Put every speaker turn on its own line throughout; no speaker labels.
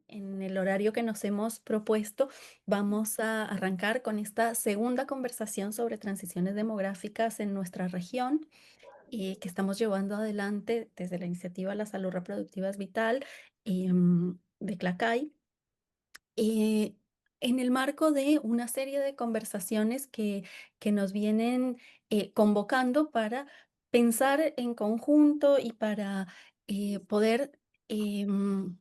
en el horario que nos hemos propuesto, vamos a arrancar con esta segunda conversación sobre transiciones demográficas en nuestra región, que estamos llevando adelante desde la iniciativa La Salud Reproductiva es Vital, de Clacay, eh, en el marco de una serie de conversaciones que nos vienen convocando para pensar en conjunto y para poder em,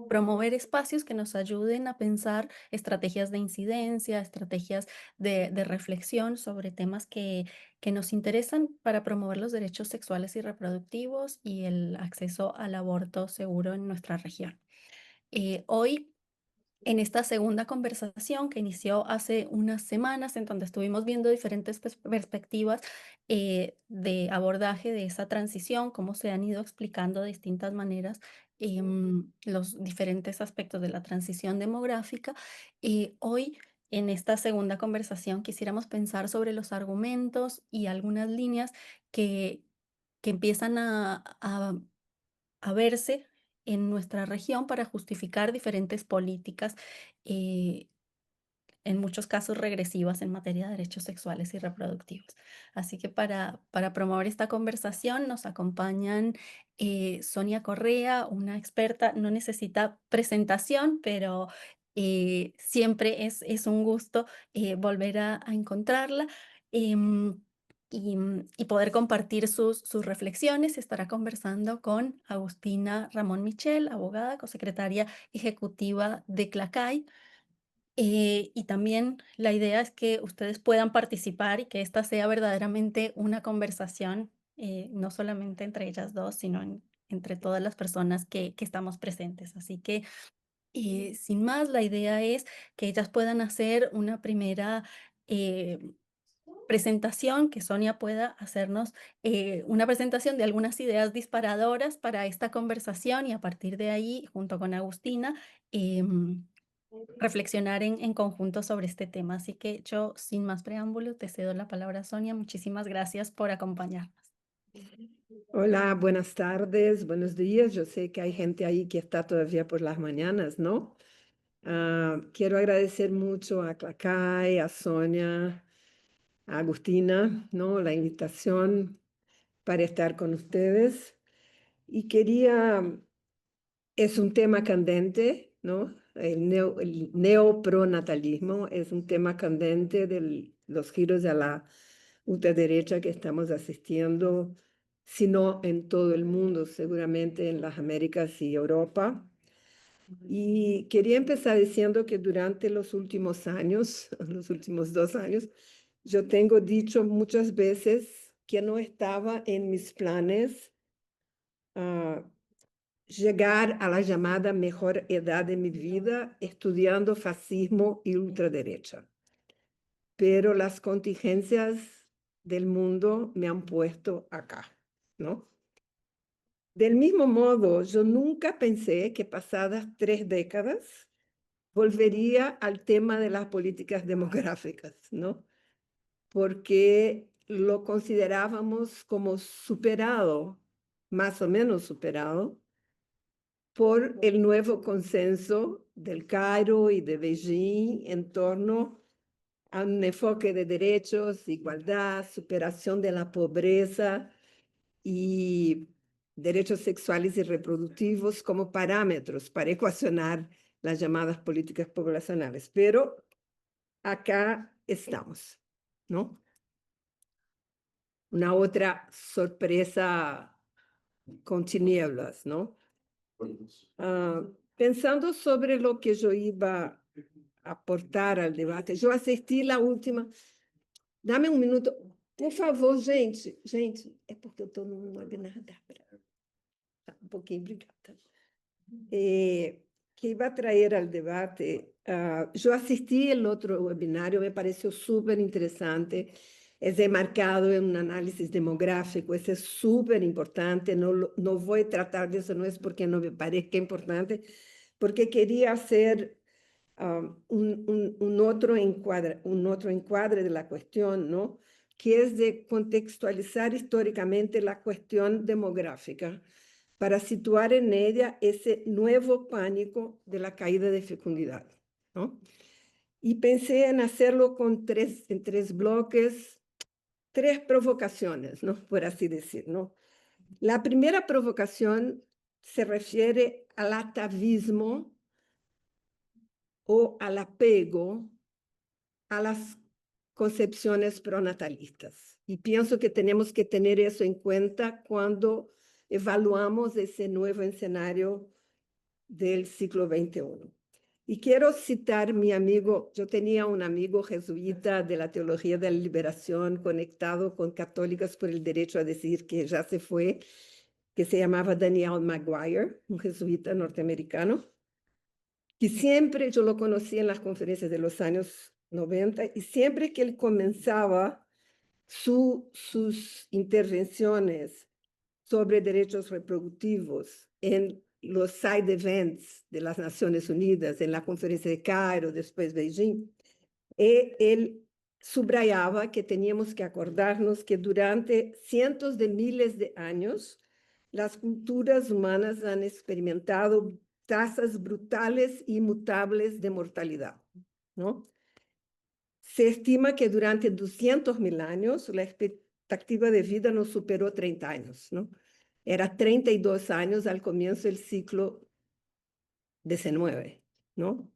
promover espacios que nos ayuden a pensar estrategias de incidencia, estrategias de reflexión sobre temas que nos interesan para promover los derechos sexuales y reproductivos y el acceso al aborto seguro en nuestra región. Hoy en esta segunda conversación que inició hace unas semanas, en donde estuvimos viendo diferentes perspectivas de abordaje de esa transición, cómo se han ido explicando de distintas maneras los diferentes aspectos de la transición demográfica. Hoy, en esta segunda conversación, quisiéramos pensar sobre los argumentos y algunas líneas que, que empiezan a verse en nuestra región para justificar diferentes políticas, eh, en muchos casos regresivas en materia de derechos sexuales y reproductivos. Así que para promover esta conversación nos acompañan Sonia Correa, una experta, no necesita presentación, pero siempre es un gusto volver a encontrarla. em, y poder compartir sus reflexiones. Estará conversando con Agustina Ramón Michel, abogada, cosecretaria ejecutiva de CLACAI, y también la idea es que ustedes puedan participar y que esta sea verdaderamente una conversación, no solamente entre ellas dos, sino entre todas las personas que estamos presentes. Así que, sin más, la idea es que ellas puedan hacer una primera eh, presentación, que Sonia pueda hacernos una presentación de algunas ideas disparadoras para esta conversación y a partir de ahí, junto con Agustina, em, reflexionar en conjunto sobre este tema. Así que yo, sin más preámbulo, te cedo la palabra, Sonia. Muchísimas gracias por acompañarnos.
Hola, buenas tardes, buenos días. Yo sé que hay gente ahí que está todavía por las mañanas, ¿no? Quiero agradecer mucho a Clacay, a Sonia, a Agustina, ¿no? La invitación para estar con ustedes. Y es un tema candente, ¿no? El neopronatalismo es un tema candente de los giros a la ultraderecha que estamos asistiendo, sino en todo el mundo, seguramente en las Américas y Europa. Y quería empezar diciendo que durante los últimos años, los últimos 2 años, yo tengo dicho muchas veces que no estaba en mis planes ah, llegar a la llamada mejor edad de mi vida estudiando fascismo y ultraderecha. Pero las contingencias del mundo me han puesto acá, ¿no? Del mismo modo, yo nunca pensé que pasadas 3 décadas volvería al tema de las políticas demográficas, ¿no? Porque lo considerábamos como superado, más o menos superado, por el nuevo consenso del Cairo y de Beijing en torno a un enfoque de derechos, igualdad, superación de la pobreza y derechos sexuales y reproductivos como parámetros para ecuacionar las llamadas políticas poblacionales. Pero acá estamos, ¿no? Una otra sorpresa con tinieblas, ¿no? Pensando sobre lo que yo iba a aportar al debate, yo asistí la última. Dame um minuto. Por favor, gente. Gente, é porque eu estou num webinar da Abra. Tá, um pouquinho, obrigada. Que iba a traer al debate. Yo asistí al otro webinario, me pareció súper interesante. Es enmarcado en un análisis demográfico, eso es súper importante. No voy a tratar de eso, no es porque no me parezca importante, porque quería hacer un otro encuadre de la cuestión, ¿no? Que es de contextualizar históricamente la cuestión demográfica para situar en ella ese nuevo pánico de la caída de fecundidad, ¿no? Y pensé en hacerlo en tres bloques, tres provocaciones, ¿no? Por así decir, ¿no? La primera provocación se refiere al atavismo o al apego a las concepciones pronatalistas. Y pienso que tenemos que tener eso en cuenta cuando evaluamos ese nuevo escenario del siglo XXI. Y quiero citar mi amigo, yo tenía un amigo jesuita de la teología de la liberación conectado con Católicas por el Derecho a Decidir, que ya se fue, que se llamaba Daniel Maguire, un jesuita norteamericano, que siempre yo lo conocí en las conferencias de los años 90 y siempre que él comenzaba sus intervenciones sobre derechos reproductivos en los side events de las Naciones Unidas, en la conferencia de Cairo, después Beijing, él subrayaba que teníamos que acordarnos que durante cientos de miles de años las culturas humanas han experimentado tasas brutales e inmutables de mortalidad, ¿no? Se estima que durante 200.000 años la expectativa de vida no superó 30 años, ¿no? Era 32 años al comienzo del siglo XIX, ¿no?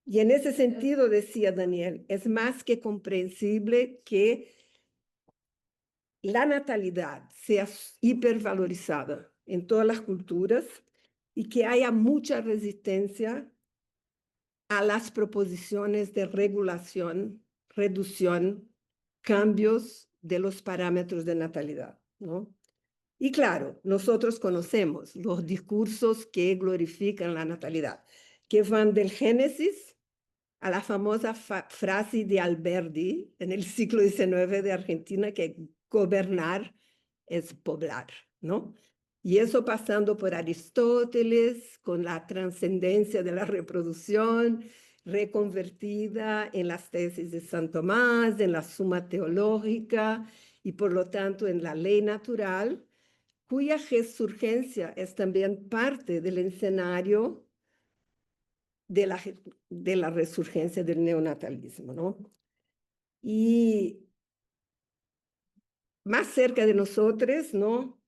Y en ese sentido, decía Daniel, es más que comprensible que la natalidad sea hipervalorizada en todas las culturas y que haya mucha resistencia a las proposiciones de regulación, reducción, cambios de los parámetros de natalidad, ¿no? Y claro, nosotros conocemos los discursos que glorifican la natalidad, que van del Génesis a la famosa frase de Alberdi en el siglo XIX de Argentina, que gobernar es poblar, ¿no? Y eso pasando por Aristóteles, con la trascendencia de la reproducción, reconvertida en las tesis de San Tomás, en la Suma Teológica y por lo tanto en la ley natural, cuya resurgencia es también parte del escenario de la resurgencia del neonatalismo, ¿no? Y más cerca de nosotros, ¿no?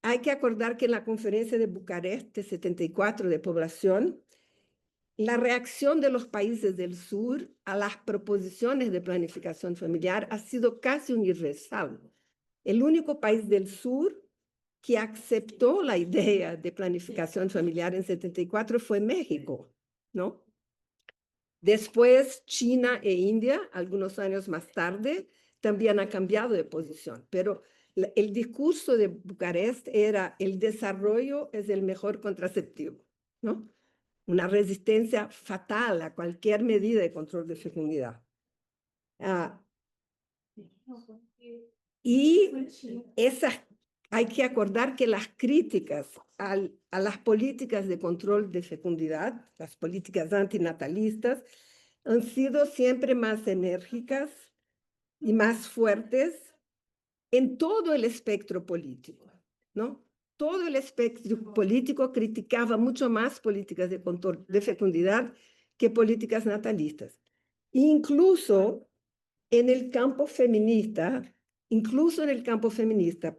Hay que acordar que en la conferencia de Bucarest de 74 de población, la reacción de los países del sur a las proposiciones de planificación familiar ha sido casi universal. El único país del sur que aceptó la idea de planificación familiar en 74 fue México, ¿no? Después, China e India, algunos años más tarde, también han cambiado de posición, pero el discurso de Bucarest era el desarrollo es el mejor contraceptivo, ¿no? Una resistencia fatal a cualquier medida de control de fecundidad. Ah, y esas, hay que acordar que las críticas a las políticas de control de fecundidad, las políticas antinatalistas, han sido siempre más enérgicas y más fuertes en todo el espectro político, ¿no? Todo el espectro político criticaba mucho más políticas de control de fecundidad que políticas natalistas. Incluso en el campo feminista,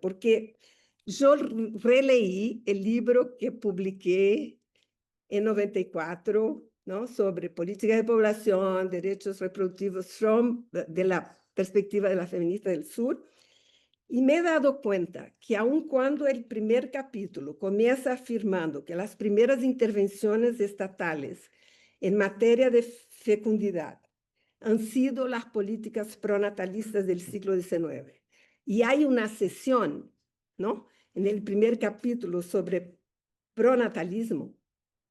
porque yo releí el libro que publiqué en 94, ¿no? Sobre política de población, derechos reproductivos, de la perspectiva de la feminista del sur, y me he dado cuenta que aun cuando el primer capítulo comienza afirmando que las primeras intervenciones estatales en materia de fecundidad han sido las políticas pronatalistas del siglo XIX, y hay una sesión, ¿no? En el primer capítulo sobre pronatalismo,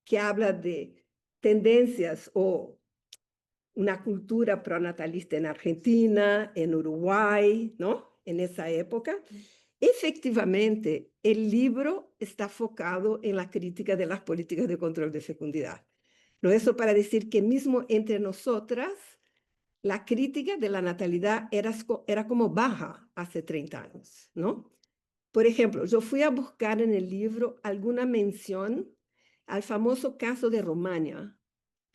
que habla de tendencias o una cultura pronatalista en Argentina, en Uruguay, ¿no? En esa época. Efectivamente, el libro está enfocado en la crítica de las políticas de control de fecundidad. ¿No? Eso para decir que mismo entre nosotras, la crítica de la natalidad era como baja hace 30 años, ¿no? Por ejemplo, yo fui a buscar en el libro alguna mención al famoso caso de Rumania,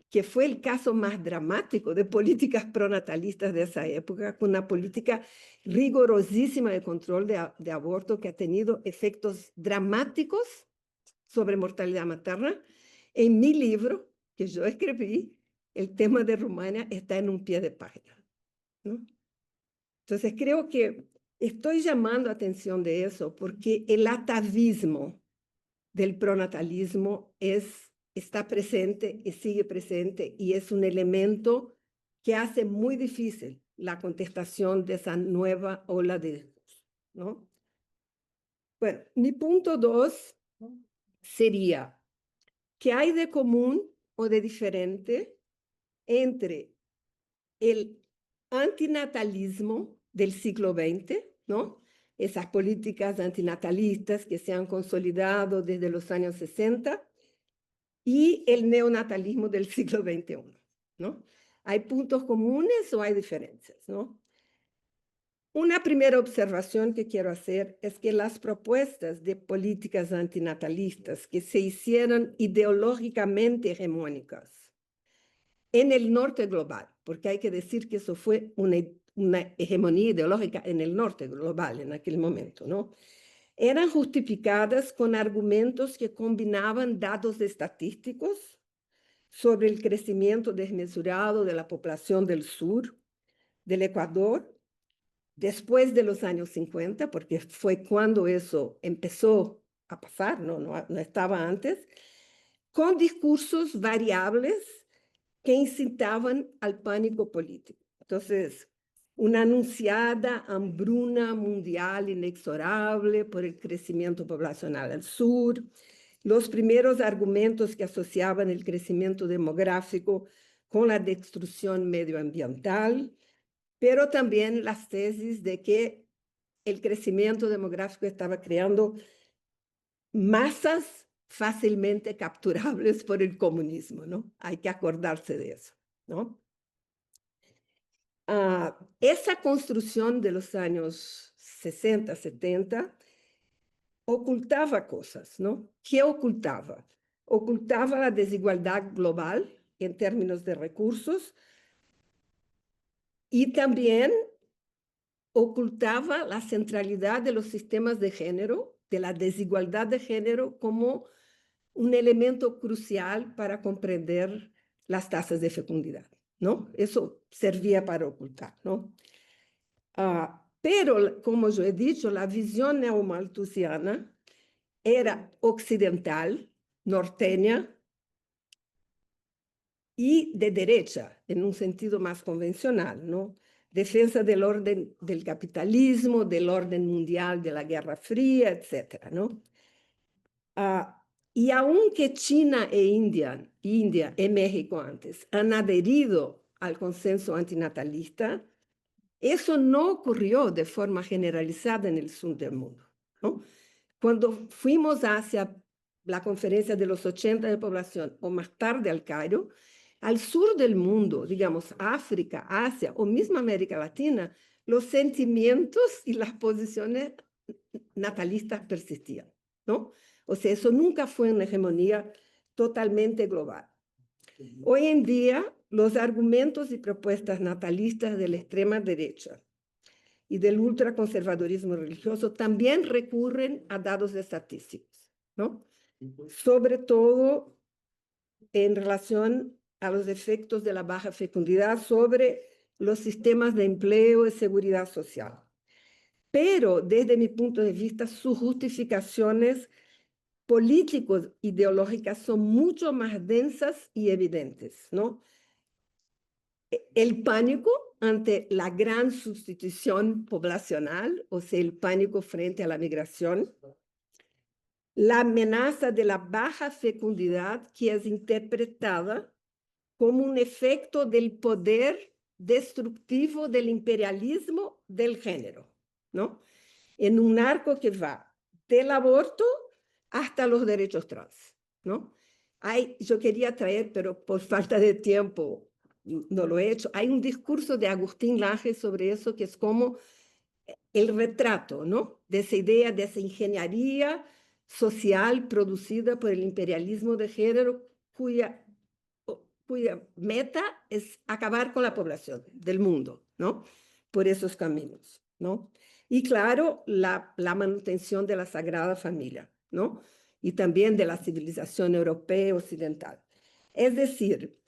que fue el caso más dramático de políticas pronatalistas de esa época, con una política rigorosísima de control de aborto que ha tenido efectos dramáticos sobre mortalidad materna. En mi libro, que yo escribí, el tema de Rumania está en un pie de página, ¿no? Entonces creo que estoy llamando atención de eso porque el atavismo del pronatalismo está presente y sigue presente y es un elemento que hace muy difícil la contestación de esa nueva ola de discurso, ¿no? Bueno, mi punto 2 sería, ¿qué hay de común o de diferente entre el antinatalismo del siglo XX, ¿no? Esas políticas antinatalistas que se han consolidado desde los años 60 y el neonatalismo del siglo XXI, ¿no? ¿Hay puntos comunes o hay diferencias, no? Una primera observación que quiero hacer es que las propuestas de políticas antinatalistas que se hicieron ideológicamente hegemónicas en el norte global, porque hay que decir que eso fue una hegemonía ideológica en el norte global en aquel momento, ¿no? Eran justificadas con argumentos que combinaban datos estadísticos sobre el crecimiento desmesurado de la población del sur, del Ecuador, después de los años 50, porque fue cuando eso empezó a pasar, no estaba antes, con discursos variables que incitaban al pánico político. Entonces, una anunciada hambruna mundial inexorable por el crecimiento poblacional al sur, los primeros argumentos que asociaban el crecimiento demográfico con la destrucción medioambiental, pero también las tesis de que el crecimiento demográfico estaba creando masas fácilmente capturables por el comunismo, ¿no? Hay que acordarse de eso, ¿no? Esa construcción de los años 60, 70 ocultaba cosas, ¿no? ¿Qué ocultaba? Ocultaba la desigualdad global en términos de recursos y también ocultaba la centralidad de los sistemas de género, de la desigualdad de género como un elemento crucial para comprender las tasas de fecundidad, ¿no? Eso servía para ocultar, ¿no? Pero, como yo he dicho, la visión neomalthusiana era occidental, norteña y de derecha, en un sentido más convencional, ¿no? Defensa del orden del capitalismo, del orden mundial de la Guerra Fría, etcétera, ¿no? Y aunque China e India y México antes han adherido al consenso antinatalista, eso no ocurrió de forma generalizada en el sur del mundo, ¿no? Cuando fuimos hacia la conferencia de los 80 de población o más tarde al Cairo, al sur del mundo, digamos África, Asia o misma América Latina, los sentimientos y las posiciones natalistas persistían, ¿no? O sea, eso nunca fue una hegemonía totalmente global. Hoy en día, los argumentos y propuestas natalistas de la extrema derecha y del ultraconservadurismo religioso también recurren a datos estadísticos, ¿no? Sobre todo en relación a los efectos de la baja fecundidad sobre los sistemas de empleo y seguridad social. Pero, desde mi punto de vista, sus justificaciones políticos ideológicas son mucho más densas y evidentes, ¿no? El pánico ante la gran sustitución poblacional, o sea, el pánico frente a la migración, la amenaza de la baja fecundidad que es interpretada como un efecto del poder destructivo del imperialismo del género, ¿no? En un arco que va del aborto hasta los derechos trans, ¿no? Yo quería traer, pero por falta de tiempo no lo he hecho, hay un discurso de Agustín Laje sobre eso que es como el retrato, ¿no? De esa idea, de esa ingeniería social producida por el imperialismo de género, cuya meta es acabar con la población del mundo, ¿no? Por esos caminos, ¿no? Y claro, la manutención de la Sagrada Familia, ¿no? Y también de la civilización europea occidental. Es decir,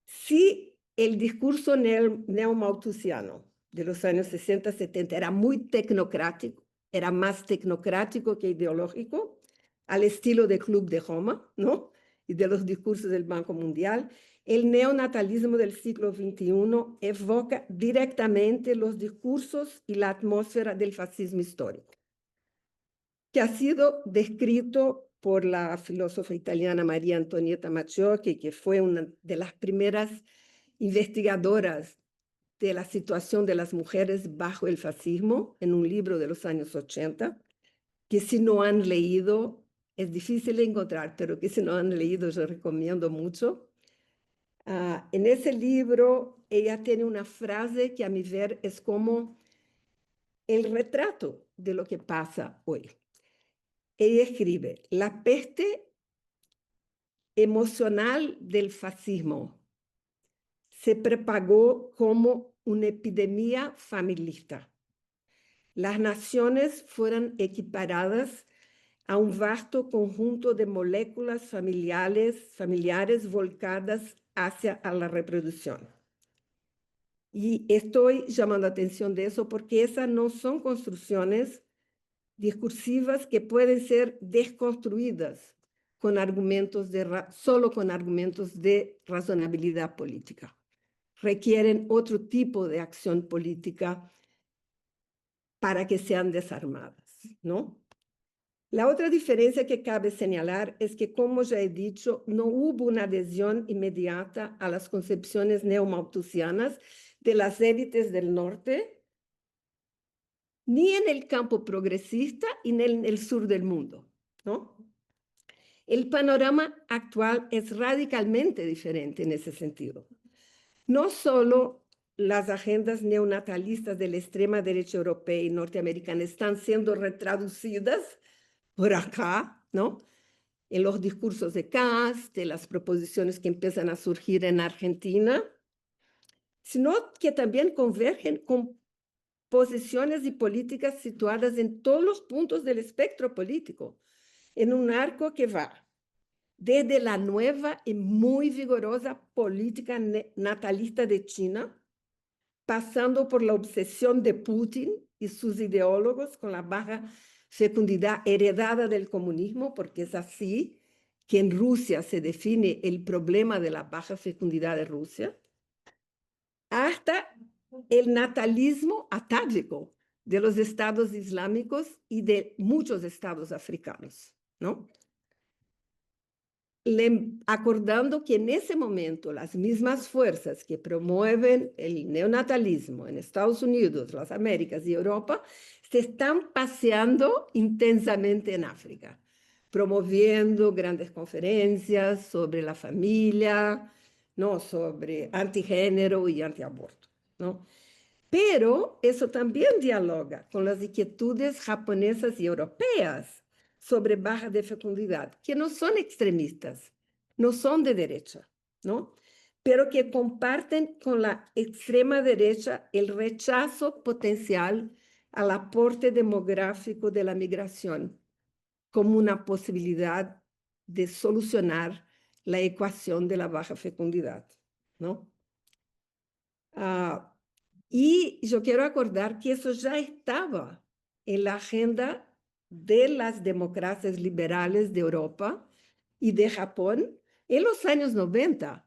si el discurso neomalthusiano de los años 60, 70 era muy tecnocrático, era más tecnocrático que ideológico, al estilo del Club de Roma, ¿no? Y de los discursos del Banco Mundial, el neonatalismo del siglo XXI evoca directamente los discursos y la atmósfera del fascismo histórico, que ha sido descrito por la filósofa italiana María Antonietta Maciocchi, que fue una de las primeras investigadoras de la situación de las mujeres bajo el fascismo en un libro de los años 80, que si no han leído, es difícil de encontrar, pero que si no han leído yo recomiendo mucho. En ese libro ella tiene una frase que a mi ver es como el retrato de lo que pasa hoy. Ella escribe, la peste emocional del fascismo se propagó como una epidemia familista. Las naciones fueron equiparadas a un vasto conjunto de moléculas familiares volcadas hacia la reproducción. Y estoy llamando la atención de eso porque esas no son construcciones discursivas que pueden ser desconstruidas con solo con argumentos de razonabilidad política. Requieren otro tipo de acción política para que sean desarmadas, ¿no? La otra diferencia que cabe señalar es que, como ya he dicho, no hubo una adhesión inmediata a las concepciones neomalthusianas de las élites del norte, ni en el campo progresista y ni en el sur del mundo, ¿no? El panorama actual es radicalmente diferente en ese sentido. No solo las agendas neonatalistas de la extrema derecha europea y norteamericana están siendo retraducidas por acá, ¿no? En los discursos de Kass, de las proposiciones que empiezan a surgir en Argentina, sino que también convergen con posiciones y políticas situadas en todos los puntos del espectro político, en un arco que va desde la nueva y muy vigorosa política natalista de China, pasando por la obsesión de Putin y sus ideólogos con la baja fecundidad heredada del comunismo, porque es así que en Rusia se define el problema de la baja fecundidad de Rusia, hasta el natalismo atávico de los estados islámicos y de muchos estados africanos, ¿no? Acordando que en ese momento las mismas fuerzas que promueven el neonatalismo en Estados Unidos, las Américas y Europa se están paseando intensamente en África, promoviendo grandes conferencias sobre la familia, ¿no? Sobre antigénero y antiaborto, ¿no? Pero eso también dialoga con las inquietudes japonesas y europeas sobre baja de fecundidad, que no son extremistas, no son de derecha, ¿no? Pero que comparten con la extrema derecha el rechazo potencial al aporte demográfico de la migración como una posibilidad de solucionar la ecuación de la baja fecundidad, ¿no? Ah, y yo quiero acordar que eso ya estaba en la agenda de las democracias liberales de Europa y de Japón en los años 90,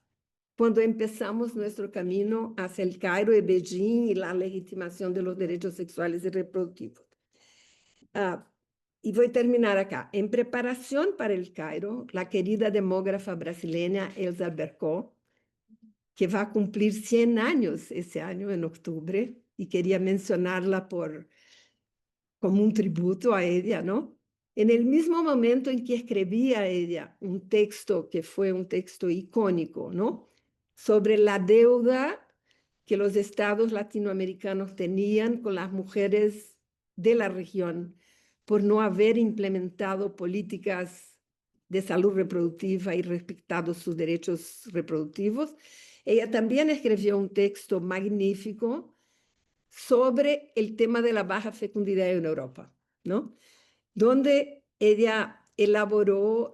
cuando empezamos nuestro camino hacia el Cairo y Beijing y la legitimación de los derechos sexuales y reproductivos. Y voy a terminar acá. En preparación para el Cairo, la querida demógrafa brasileña Elsa Bercó, que va a cumplir 100 años ese año, en octubre, y quería mencionarla como un tributo a ella, ¿no? En el mismo momento en que escribía ella un texto que fue un texto icónico, ¿no? Sobre la deuda que los estados latinoamericanos tenían con las mujeres de la región por no haber implementado políticas de salud reproductiva y respetado sus derechos reproductivos. Ella también escribió un texto magnífico sobre el tema de la baja fecundidad en Europa, ¿no? Donde ella elaboró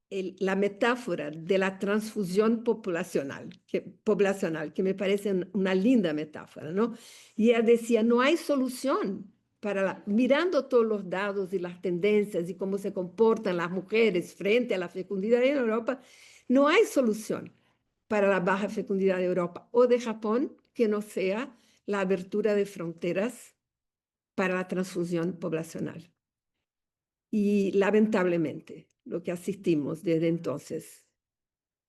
la metáfora de la transfusión poblacional, que me parece una linda metáfora, ¿no? Y ella decía, no hay solución mirando todos los datos y las tendencias y cómo se comportan las mujeres frente a la fecundidad en Europa, no hay solución para la baja fecundidad de Europa o de Japón que no sea la abertura de fronteras para la transfusión poblacional. Y lamentablemente, lo que asistimos desde entonces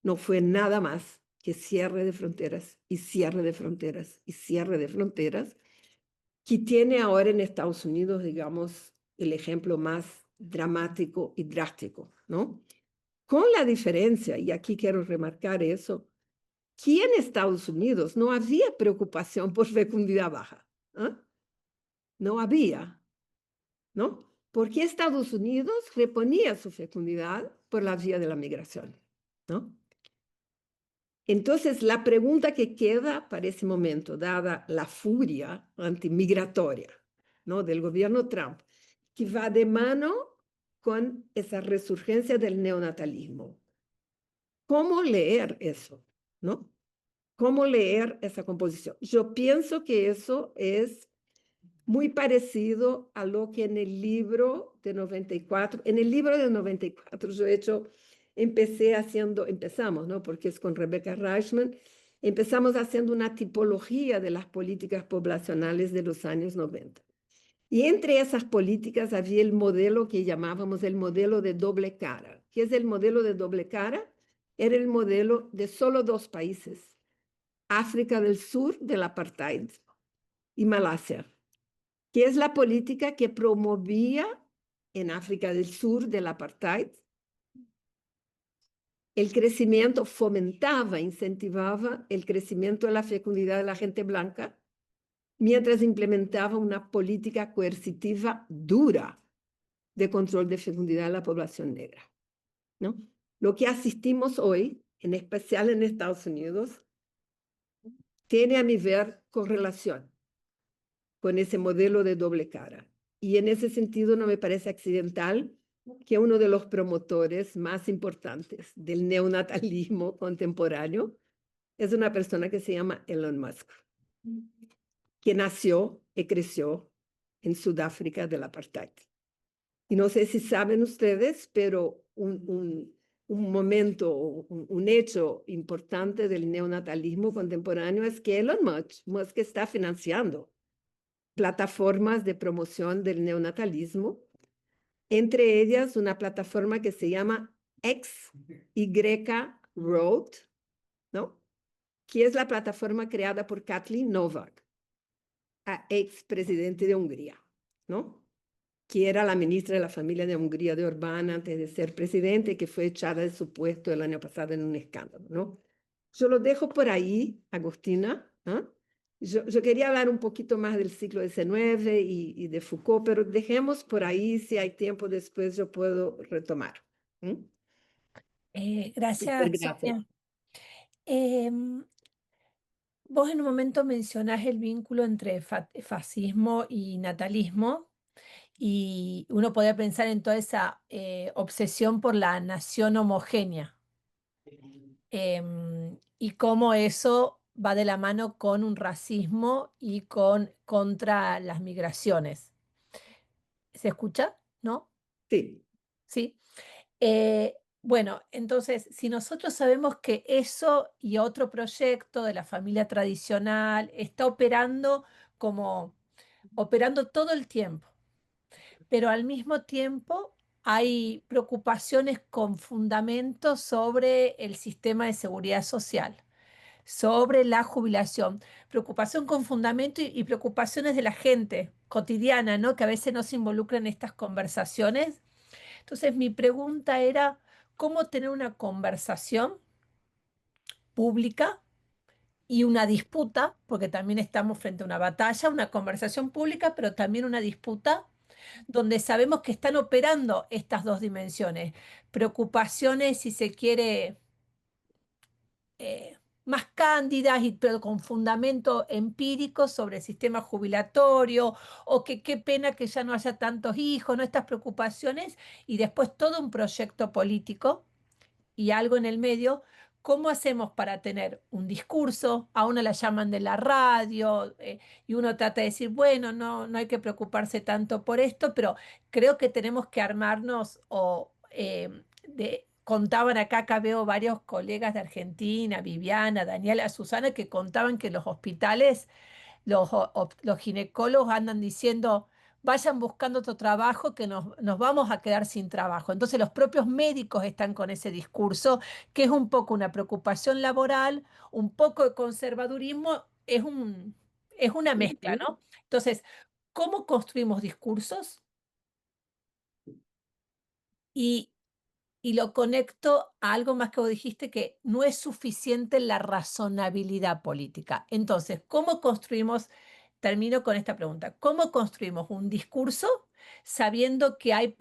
no fue nada más que cierre de fronteras y cierre de fronteras y cierre de fronteras, que tiene ahora en Estados Unidos, digamos, el ejemplo más dramático y drástico, ¿no? Con la diferencia, y aquí quiero remarcar eso, que en Estados Unidos no había preocupación por fecundidad baja, ¿eh? No había, ¿no? Porque Estados Unidos reponía su fecundidad por la vía de la migración, ¿no? Entonces, la pregunta que queda para ese momento, dada la furia antimigratoria, ¿no? del gobierno Trump, que va de mano con esa resurgencia del neonatalismo. ¿Cómo leer eso? ¿No? ¿Cómo leer esa composición? Yo pienso que eso es muy parecido a lo que en el libro de 94, en el libro de 94 yo he hecho, empezamos, ¿no? Porque es con Rebecca Reichman, empezamos haciendo una tipología de las políticas poblacionales de los años 90. Y entre esas políticas había el modelo que llamábamos el modelo de doble cara. ¿Qué es el modelo de doble cara? Era el modelo de solo dos países, África del Sur del apartheid y Malasia, que es la política que promovía en África del Sur del apartheid el crecimiento, fomentaba, incentivaba el crecimiento de la fecundidad de la gente blanca, mientras implementaba una política coercitiva dura de control de fecundidad de la población negra, ¿no? Lo que asistimos hoy, en especial en Estados Unidos, tiene a mi ver correlación con ese modelo de doble cara. Y en ese sentido no me parece accidental que uno de los promotores más importantes del neonatalismo contemporáneo es una persona que se llama Elon Musk, que nació y creció en Sudáfrica del apartheid. Y no sé si saben ustedes, pero un momento, un hecho importante del neonatalismo contemporáneo es que Elon Musk está financiando plataformas de promoción del neonatalismo, entre ellas una plataforma que se llama XY Road, ¿no? Que es la plataforma creada por Kathleen Novak, a expresidente de Hungría, ¿no? Que era la ministra de la familia de Hungría de Orbán antes de ser presidente, que fue echada de su puesto el año pasado en un escándalo, ¿no? Yo lo dejo por ahí, Agustina, ¿eh? Yo quería hablar un poquito más del siglo XIX y de Foucault, pero dejemos por ahí, si hay tiempo después yo puedo retomar. ¿Mm? Súper,
Gracias,
gracias.
Sonia. Em, Vos en un momento mencionás el vínculo entre fascismo y natalismo, y uno podría pensar en toda esa obsesión por la nación homogénea, y cómo eso va de la mano con un racismo y contra las migraciones. ¿Se escucha? ¿No?
Sí,
Sí. Bueno, entonces, si nosotros sabemos que eso y otro proyecto de la familia tradicional está como operando todo el tiempo, pero al mismo tiempo hay preocupaciones con fundamentos sobre el sistema de seguridad social, sobre la jubilación, preocupación con fundamento y preocupaciones de la gente cotidiana, ¿no? Que a veces no se involucra en estas conversaciones. Entonces, mi pregunta era, ¿cómo tener una conversación pública y una disputa, porque también estamos frente a una batalla, una conversación pública, pero también una disputa donde sabemos que están operando estas dos dimensiones, preocupaciones, si se quiere, más cándidas, pero con fundamento empírico sobre el sistema jubilatorio, o que qué pena que ya no haya tantos hijos, ¿no? Estas preocupaciones, y después todo un proyecto político y algo en el medio. ¿Cómo hacemos para tener un discurso? A uno la llaman de la radio, y uno trata de decir, bueno, no, no hay que preocuparse tanto por esto, pero creo que tenemos que armarnos contaban acá veo varios colegas de Argentina, Viviana, Daniela, Susana, que contaban que los hospitales los ginecólogos andan diciendo, vayan buscando otro trabajo que nos vamos a quedar sin trabajo. Entonces los propios médicos están con ese discurso, que es un poco una preocupación laboral, un poco de conservadurismo, es una mezcla,
Ujú.
¿no? Entonces, ¿cómo construimos discursos? Y Y lo conecto a algo más que vos dijiste, que no es suficiente la razonabilidad política. Entonces, ¿cómo construimos? Termino con esta pregunta. ¿Cómo construimos un discurso sabiendo que hay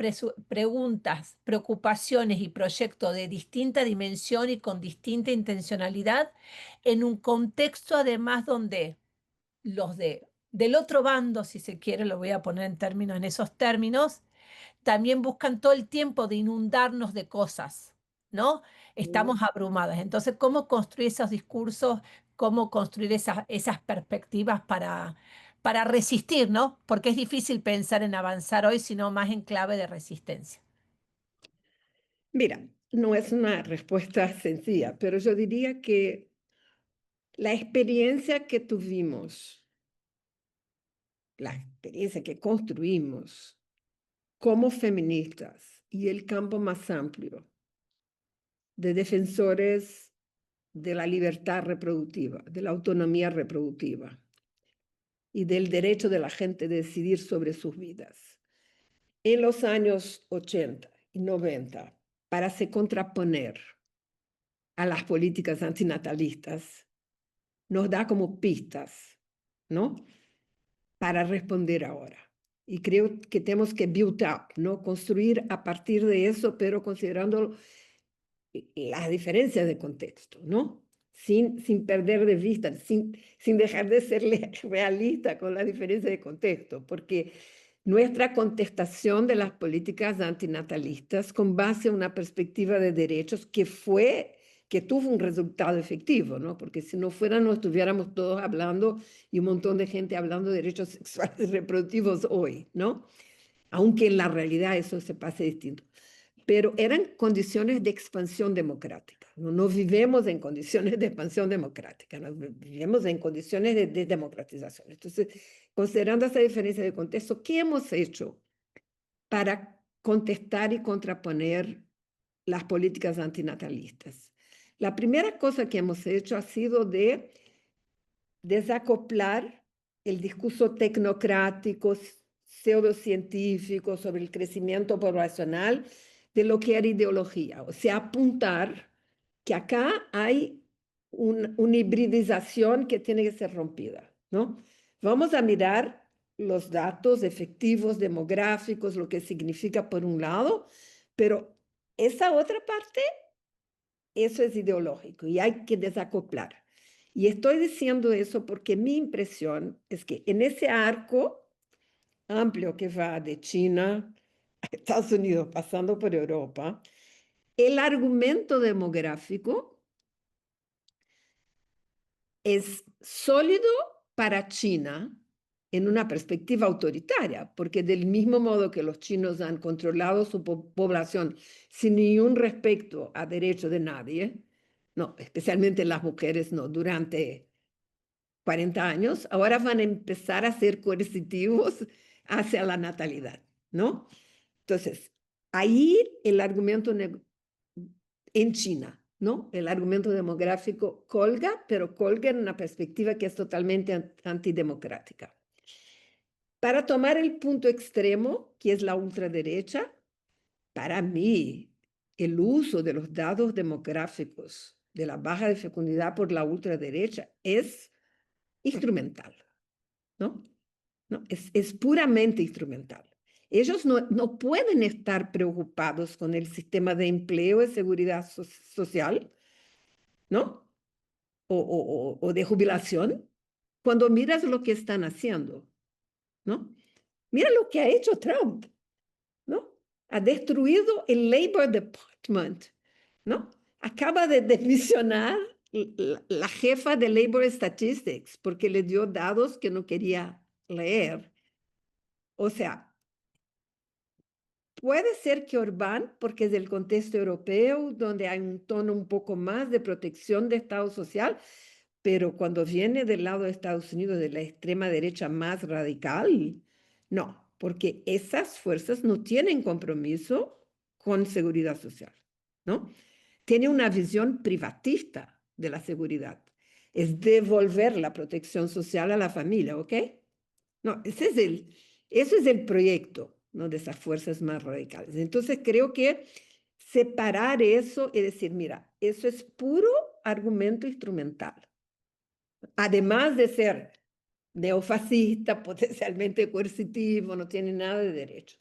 preguntas, preocupaciones y proyectos de distinta dimensión y con distinta intencionalidad en un contexto además donde del otro bando, si se quiere, lo voy a poner en esos términos, también buscan todo el tiempo de inundarnos de cosas, ¿no? Estamos abrumadas. Entonces, ¿cómo construir esos discursos? ¿Cómo construir esas perspectivas para resistir, ¿no? Porque es difícil pensar en avanzar hoy, sino más en clave de resistencia.
Mira, no es una respuesta sencilla, pero yo diría que la experiencia que tuvimos, la experiencia que construimos como feministas y el campo más amplio de defensores de la libertad reproductiva, de la autonomía reproductiva y del derecho de la gente a decidir sobre sus vidas. En los años 80 y 90, para se contraponer a las políticas antinatalistas, nos da como pistas, ¿no? Para responder ahora. Y creo que tenemos que build up, ¿no? Construir a partir de eso, pero considerando las diferencias de contexto, ¿no? Sin perder de vista, sin dejar de ser realista con la diferencia de contexto, porque nuestra contestación de las políticas antinatalistas con base en una perspectiva de derechos que tuvo un resultado efectivo, ¿no? Porque si no fuera, no estuviéramos todos hablando y un montón de gente hablando de derechos sexuales y reproductivos hoy, ¿no? Aunque en la realidad eso se pase distinto. Pero eran condiciones de expansión democrática. No vivimos en condiciones de expansión democrática, no vivimos en condiciones de democratización. Entonces, considerando esa diferencia de contexto, ¿qué hemos hecho para contestar y contraponer las políticas antinatalistas? La primera cosa que hemos hecho ha sido de desacoplar el discurso tecnocrático, pseudocientífico sobre el crecimiento poblacional de lo que era ideología. O sea, apuntar que acá hay una hibridización que tiene que ser rompida, ¿no? Vamos a mirar los datos efectivos demográficos, lo que significa por un lado, pero esa otra parte, eso es ideológico y hay que desacoplar. Y estoy diciendo eso porque mi impresión es que en ese arco amplio que va de China a Estados Unidos, pasando por Europa, el argumento demográfico es sólido para China en una perspectiva autoritaria, porque del mismo modo que los chinos han controlado su población sin ningún respeto a derechos de nadie, no, especialmente las mujeres, no, durante 40 años, ahora van a empezar a ser coercitivos hacia la natalidad, ¿no? Entonces, ahí el argumento en China, ¿no? El argumento demográfico colga, pero colga en una perspectiva que es totalmente antidemocrática. Para tomar el punto extremo, que es la ultraderecha, para mí, el uso de los datos demográficos de la baja de fecundidad por la ultraderecha es instrumental, ¿no? ¿No? Es puramente instrumental. Ellos no pueden estar preocupados con el sistema de empleo y seguridad social, ¿no? O de jubilación, cuando miras lo que están haciendo, ¿no? Mira lo que ha hecho Trump, ¿no? Ha destruido el Labor Department, ¿no? Acaba de demisionar la jefa de Labor Statistics porque le dio datos que no quería leer. O sea, puede ser que Orbán, porque es del contexto europeo, donde hay un tono un poco más de protección de Estado social, pero cuando viene del lado de Estados Unidos, de la extrema derecha más radical, no, porque esas fuerzas no tienen compromiso con seguridad social, ¿no? Tiene una visión privatista de la seguridad. Es devolver la protección social a la familia, ¿ok? No, ese es el proyecto, ¿no? De esas fuerzas más radicales. Entonces creo que separar eso y decir, mira, eso es puro argumento instrumental. Además de ser neofascista, potencialmente coercitivo, no tiene nada de derecho.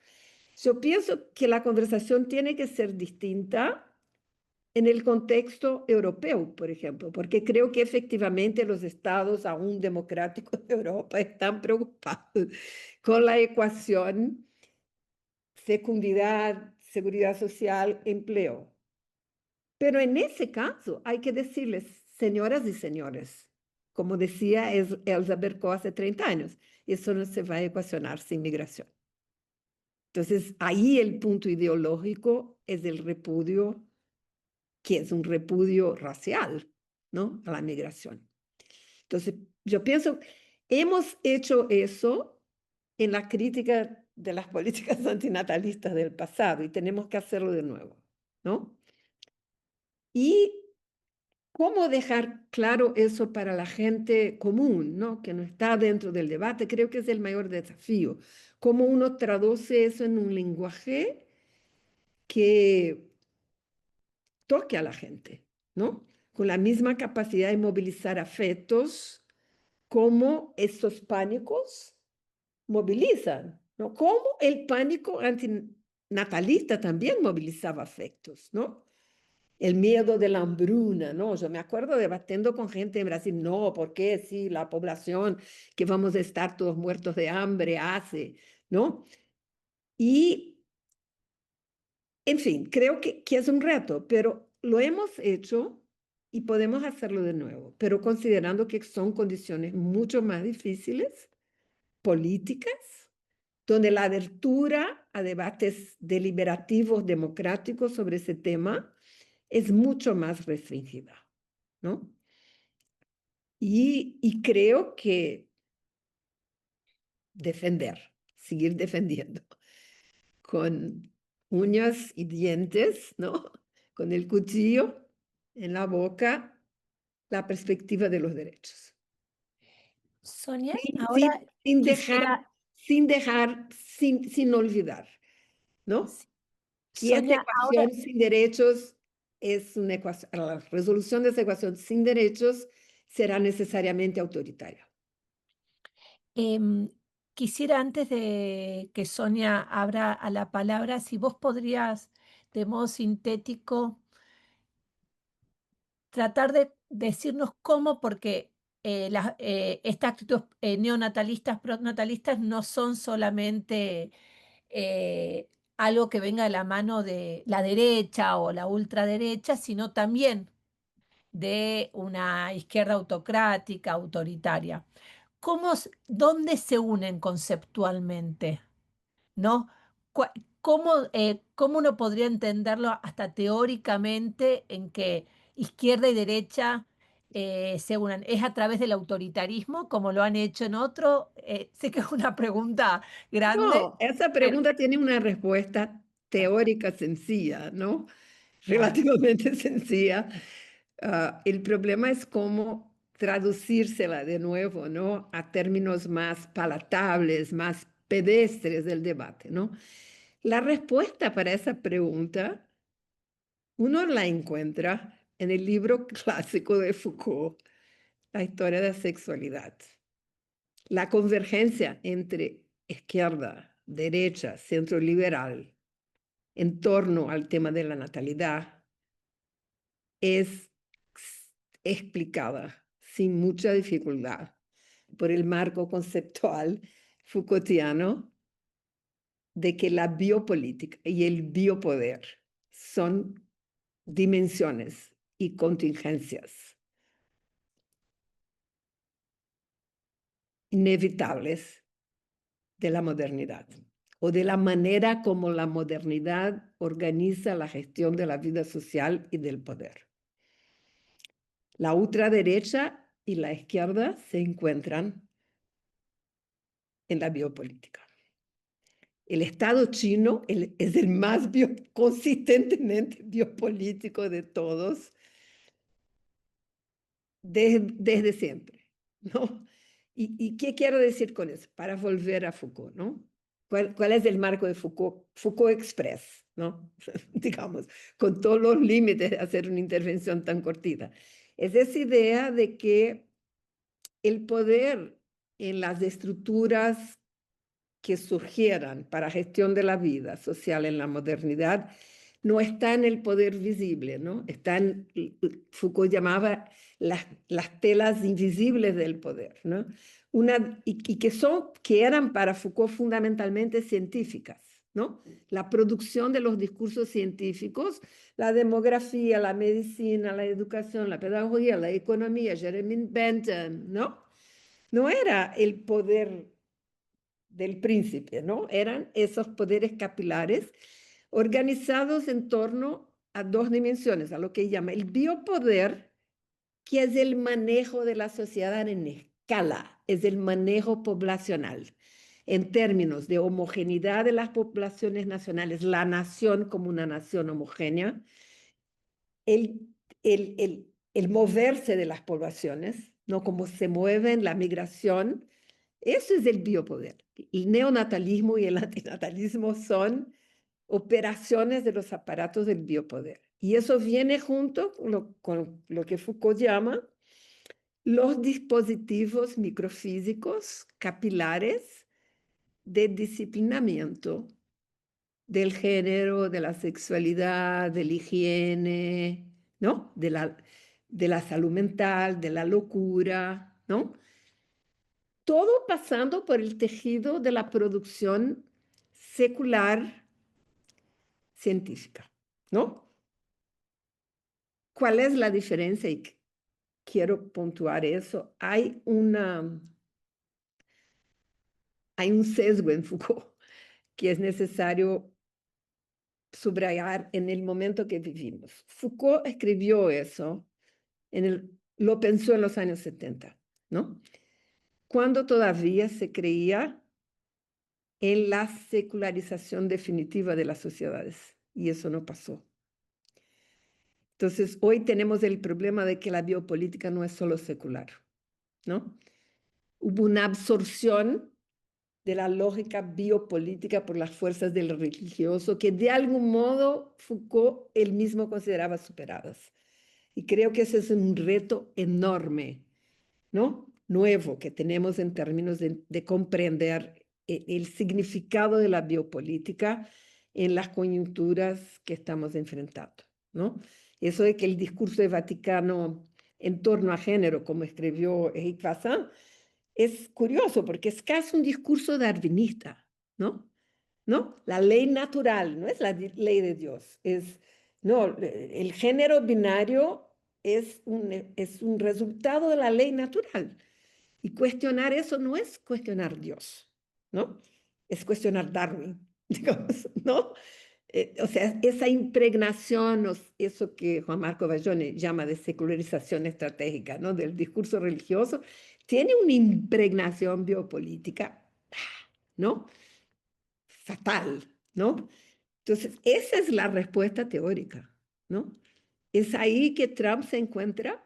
Yo pienso que la conversación tiene que ser distinta en el contexto europeo, por ejemplo, porque creo que efectivamente los estados aún democráticos de Europa están preocupados con la ecuación fecundidad, seguridad social, empleo. Pero en ese caso hay que decirles, señoras y señores, como decía Elsa Berko hace 30 años, eso no se va a ecuacionar sin migración. Entonces, ahí el punto ideológico es el repudio, que es un repudio racial, ¿no? A la migración. Entonces, yo pienso, hemos hecho eso en la crítica de las políticas antinatalistas del pasado y tenemos que hacerlo de nuevo, ¿no? Y cómo dejar claro eso para la gente común, ¿no? Que no está dentro del debate, creo que es el mayor desafío. Cómo uno traduce eso en un lenguaje que toque a la gente, ¿no? Con la misma capacidad de movilizar afectos como estos pánicos movilizan, ¿no? Como el pánico antinatalista también movilizaba afectos, ¿no? El miedo de la hambruna, ¿no? Yo me acuerdo debatiendo con gente en Brasil, no, ¿por qué si la población que vamos a estar todos muertos de hambre hace, ¿no? Y, en fin, creo que es un reto, pero lo hemos hecho y podemos hacerlo de nuevo, pero considerando que son condiciones mucho más difíciles, políticas, donde la abertura a debates deliberativos democráticos sobre ese tema es mucho más restringida, ¿no? Y creo que seguir defendiendo con uñas y dientes, ¿no? Con el cuchillo en la boca, la perspectiva de los derechos.
Sonia,
Sin,
ahora
sin, sin dejar,
quisiera,
sin olvidar, ¿no?
sí,
Y esa
Sonia, ahora
ecuación sin derechos es una ecuación, la resolución de esa ecuación sin derechos será necesariamente autoritaria.
em, quisiera antes de que Sonia abra a la palabra, si vos podrías de modo sintético tratar de decirnos cómo, porque estas actitudes neonatalistas, pronatalistas no son solamente eh, algo que venga de la mano de la derecha o la ultraderecha, sino también de una izquierda autocrática, autoritaria. ¿Dónde se unen conceptualmente? ¿No? ¿Cómo uno podría entenderlo hasta teóricamente en que izquierda y derecha se unan? ¿Es a través del autoritarismo, como lo han hecho en otro? Sé que es una pregunta grande,
No, esa
pero
pregunta tiene una respuesta teórica sencilla, ¿no?
a ver,
Relativamente sencilla. El problema es cómo traducírsela de nuevo, ¿no? A términos más palatables, más pedestres del debate, ¿no? La respuesta para esa pregunta uno la encuentra en el libro clásico de Foucault, La historia de la sexualidad. La convergencia entre izquierda, derecha, centro liberal en torno al tema de la natalidad es explicada sin mucha dificultad por el marco conceptual Foucaultiano de que la biopolítica y el biopoder son dimensiones y contingencias inevitables de la modernidad o de la manera como la modernidad organiza la gestión de la vida social y del poder. La ultraderecha y la izquierda se encuentran en la biopolítica. El Estado chino es el más consistentemente biopolítico de todos desde siempre, ¿no? ¿Y qué quiero decir con eso? Para volver a Foucault, ¿no? ¿Cuál es el marco de Foucault? Foucault Express, ¿no? Digamos, con todos los límites de hacer una intervención tan cortita. Es esa idea de que el poder en las estructuras que surgieran para gestión de la vida social en la modernidad no está en el poder visible, ¿no? Están, Foucault llamaba las telas invisibles del poder, ¿no? Y que eran para Foucault fundamentalmente científicas, ¿no? La producción de los discursos científicos, la demografía, la medicina, la educación, la pedagogía, la economía, Jeremy Bentham, ¿no? No era el poder del príncipe, ¿no? Eran esos poderes capilares organizados en torno a dos dimensiones, a lo que llama el biopoder, que es el manejo de la sociedad en escala, es el manejo poblacional, en términos de homogeneidad de las poblaciones nacionales, la nación como una nación homogénea, el, el moverse de las poblaciones, ¿no? Como se mueven, la migración, eso es el biopoder. El neonatalismo y el antinatalismo son operaciones de los aparatos del biopoder. Y eso viene junto con lo que Foucault llama los dispositivos microfísicos capilares de disciplinamiento del género, de la sexualidad, de la higiene, ¿no? De la salud mental, de la locura, ¿no? Todo pasando por el tejido de la producción secular científica, ¿no? ¿Cuál es la diferencia? Y quiero puntuar eso. Hay un sesgo en Foucault que es necesario subrayar en el momento que vivimos. Foucault escribió eso, lo pensó en los años 70, ¿no? Cuando todavía se creía en la secularización definitiva de las sociedades, y eso no pasó. Entonces, hoy tenemos el problema de que la biopolítica no es solo secular, ¿no? Hubo una absorción de la lógica biopolítica por las fuerzas del religioso que de algún modo Foucault él mismo consideraba superadas. Y creo que ese es un reto enorme, ¿no? Nuevo que tenemos en términos de comprender el significado de la biopolítica en las coyunturas que estamos enfrentando, ¿no? Eso de que el discurso de Vaticano en torno a género, como escribió Eric Vassin, es curioso porque es casi un discurso darwinista, ¿no? ¿No? La ley natural, no es la ley de Dios, no, el género binario es un resultado de la ley natural. Y cuestionar eso no es cuestionar Dios, ¿no? Es cuestionar Darwin, digamos, ¿no? O sea, esa impregnación, eso que Juan Marco Bayone llama de secularización estratégica, ¿no? Del discurso religioso, tiene una impregnación biopolítica, ¿no? Fatal, ¿no? Entonces, esa es la respuesta teórica, ¿no? Es ahí que Trump se encuentra,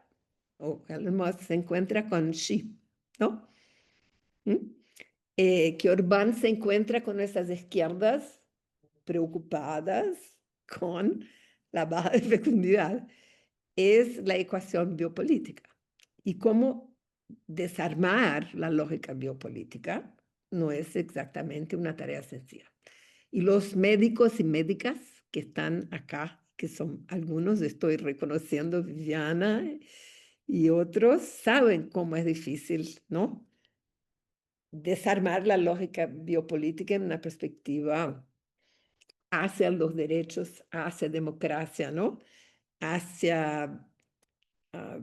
o Elon Musk se encuentra con Xi, ¿no? ¿Mm? Que Orbán se encuentra con esas izquierdas preocupadas con la baja de fecundidad. es la ecuación biopolítica. Y cómo desarmar la lógica biopolítica no es exactamente una tarea sencilla. Y los médicos y médicas que están acá, que son algunos, estoy reconociendo Viviana y otros, saben cómo es difícil, ¿no? Desarmar la lógica biopolítica en una perspectiva hacia los derechos, hacia democracia, ¿no? Hacia ah,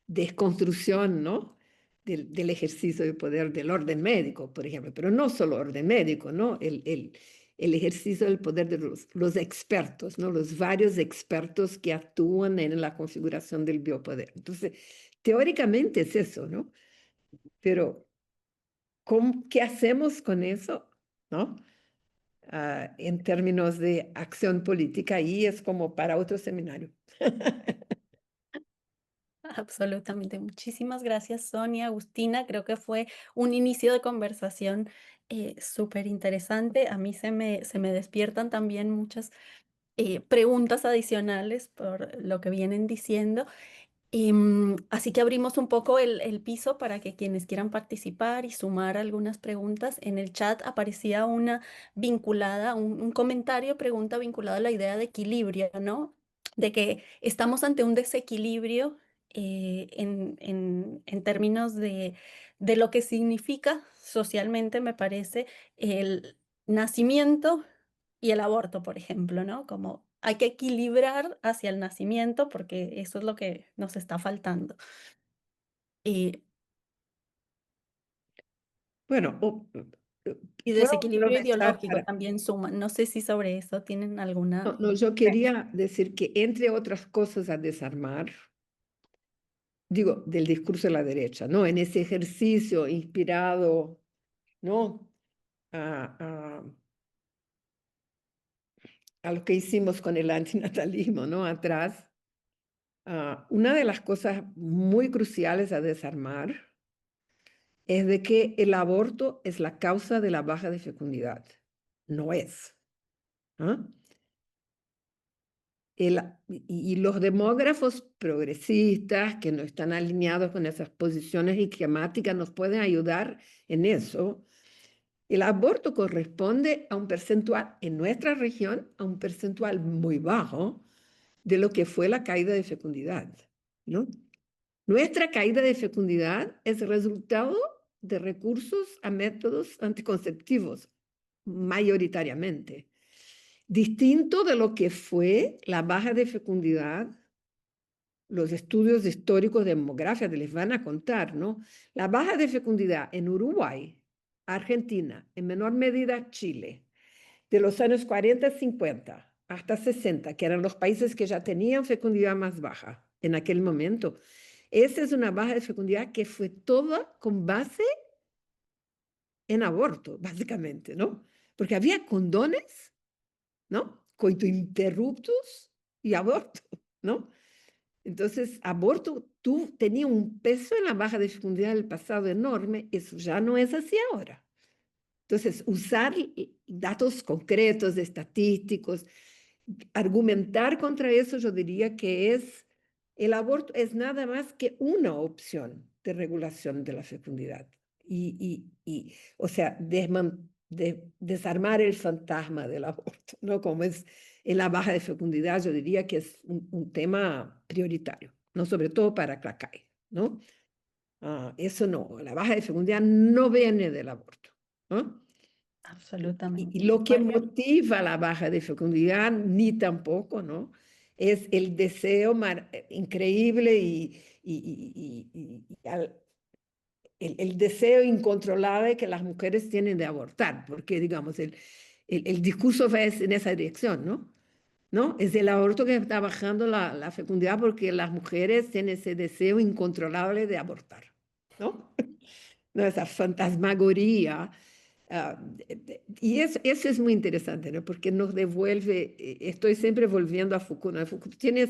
desconstrucción, ¿no? Del ejercicio de poder del orden médico, por ejemplo, pero no solo orden médico, ¿no? El ejercicio del poder de los expertos, ¿no? Los varios expertos que actúan en la configuración del biopoder. Entonces, teóricamente es eso, ¿no? Pero, ¿qué hacemos con eso, ¿no? En términos de acción política, y es como para otro seminario.
Absolutamente. Muchísimas gracias, Sonia, Agustina. Creo que fue un inicio de conversación súper interesante. A mí se me despiertan también muchas preguntas adicionales por lo que vienen diciendo. Así que abrimos un poco el piso para que quienes quieran participar y sumar algunas preguntas. En el chat aparecía una vinculada, un comentario, pregunta vinculada a la idea de equilibrio, ¿no? De que estamos ante un desequilibrio en términos de lo que significa socialmente, me parece, el nacimiento y el aborto, por ejemplo, ¿no? Como hay que equilibrar hacia el nacimiento porque eso es lo que nos está faltando. Eh,
Bueno,
y
puedo
desequilibrio
aprovechar
ideológico
para...
también suma. No sé si sobre eso tienen
No,
alguna...
no, yo quería decir que entre otras cosas a desarmar, digo, del discurso de la derecha, ¿no? En ese ejercicio inspirado, ¿no? A, a, a lo que hicimos con el antinatalismo, ¿no? Atrás. Una de las cosas muy cruciales a desarmar es de que el aborto es la causa de la baja de fecundidad. No es. ¿Ah? Y los demógrafos progresistas que no están alineados con esas posiciones esquemáticas nos pueden ayudar en eso. El aborto corresponde a un percentual, en nuestra región, a un percentual muy bajo de lo que fue la caída de fecundidad, ¿no? Nuestra caída de fecundidad es resultado de recursos a métodos anticonceptivos, mayoritariamente. Distinto de lo que fue la baja de fecundidad, los estudios históricos de demografía les van a contar, ¿no? La baja de fecundidad en Uruguay, Argentina, en menor medida Chile, de los años 40, 50 hasta 60, que eran los países que ya tenían fecundidad más baja en aquel momento. Esa es una baja de fecundidad que fue toda con base en aborto, básicamente, ¿no? Porque había condones, ¿no? Coito interruptus y aborto, ¿no? Entonces, aborto tenía un peso en la baja de fecundidad del pasado enorme, eso ya no es así ahora. Entonces, usar datos concretos, estadísticos, argumentar contra eso, yo diría que el aborto es nada más que una opción de regulación de la fecundidad. O sea, desarmar el fantasma del aborto, ¿no? Como es en la baja de fecundidad, yo diría que es un tema prioritario, ¿no? Sobre todo para Clacay, ¿no? Eso no, la baja de fecundidad no viene del aborto, ¿no? Y
Absolutamente.
lo que
Bueno,
motiva la baja de fecundidad, ni tampoco, ¿no? Es el deseo increíble el deseo incontrolable que las mujeres tienen de abortar, porque, digamos, el discurso va en esa dirección, ¿no? ¿No? Es el aborto que está bajando la fecundidad porque las mujeres tienen ese deseo incontrolable de abortar, ¿no? ¿No? Esa fantasmagoría. Y eso es muy interesante, ¿no? Porque nos devuelve, estoy siempre volviendo a Foucault, ¿no? Foucault tiene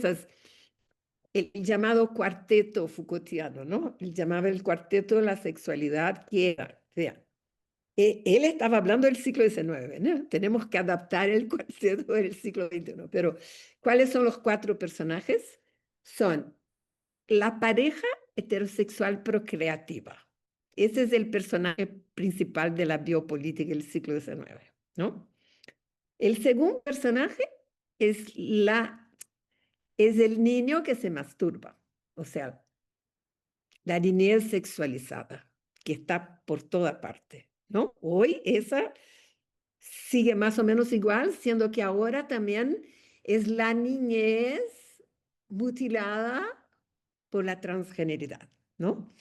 el llamado cuarteto Foucaultiano, ¿no? Él llamaba el cuarteto de la sexualidad, que era, vean, Él estaba hablando del siglo XIX, ¿no? Tenemos que adaptar el concepto del siglo XXI. Pero, ¿cuáles son los cuatro personajes? Son la pareja heterosexual procreativa. Ese es el personaje principal de la biopolítica del siglo XIX, ¿no? El segundo personaje es, es el niño que se masturba, o sea, la niñez sexualizada, que está por toda parte, ¿no? Hoy esa sigue más o menos igual, siendo que ahora también es la niñez mutilada por la transgeneridad, ¿no?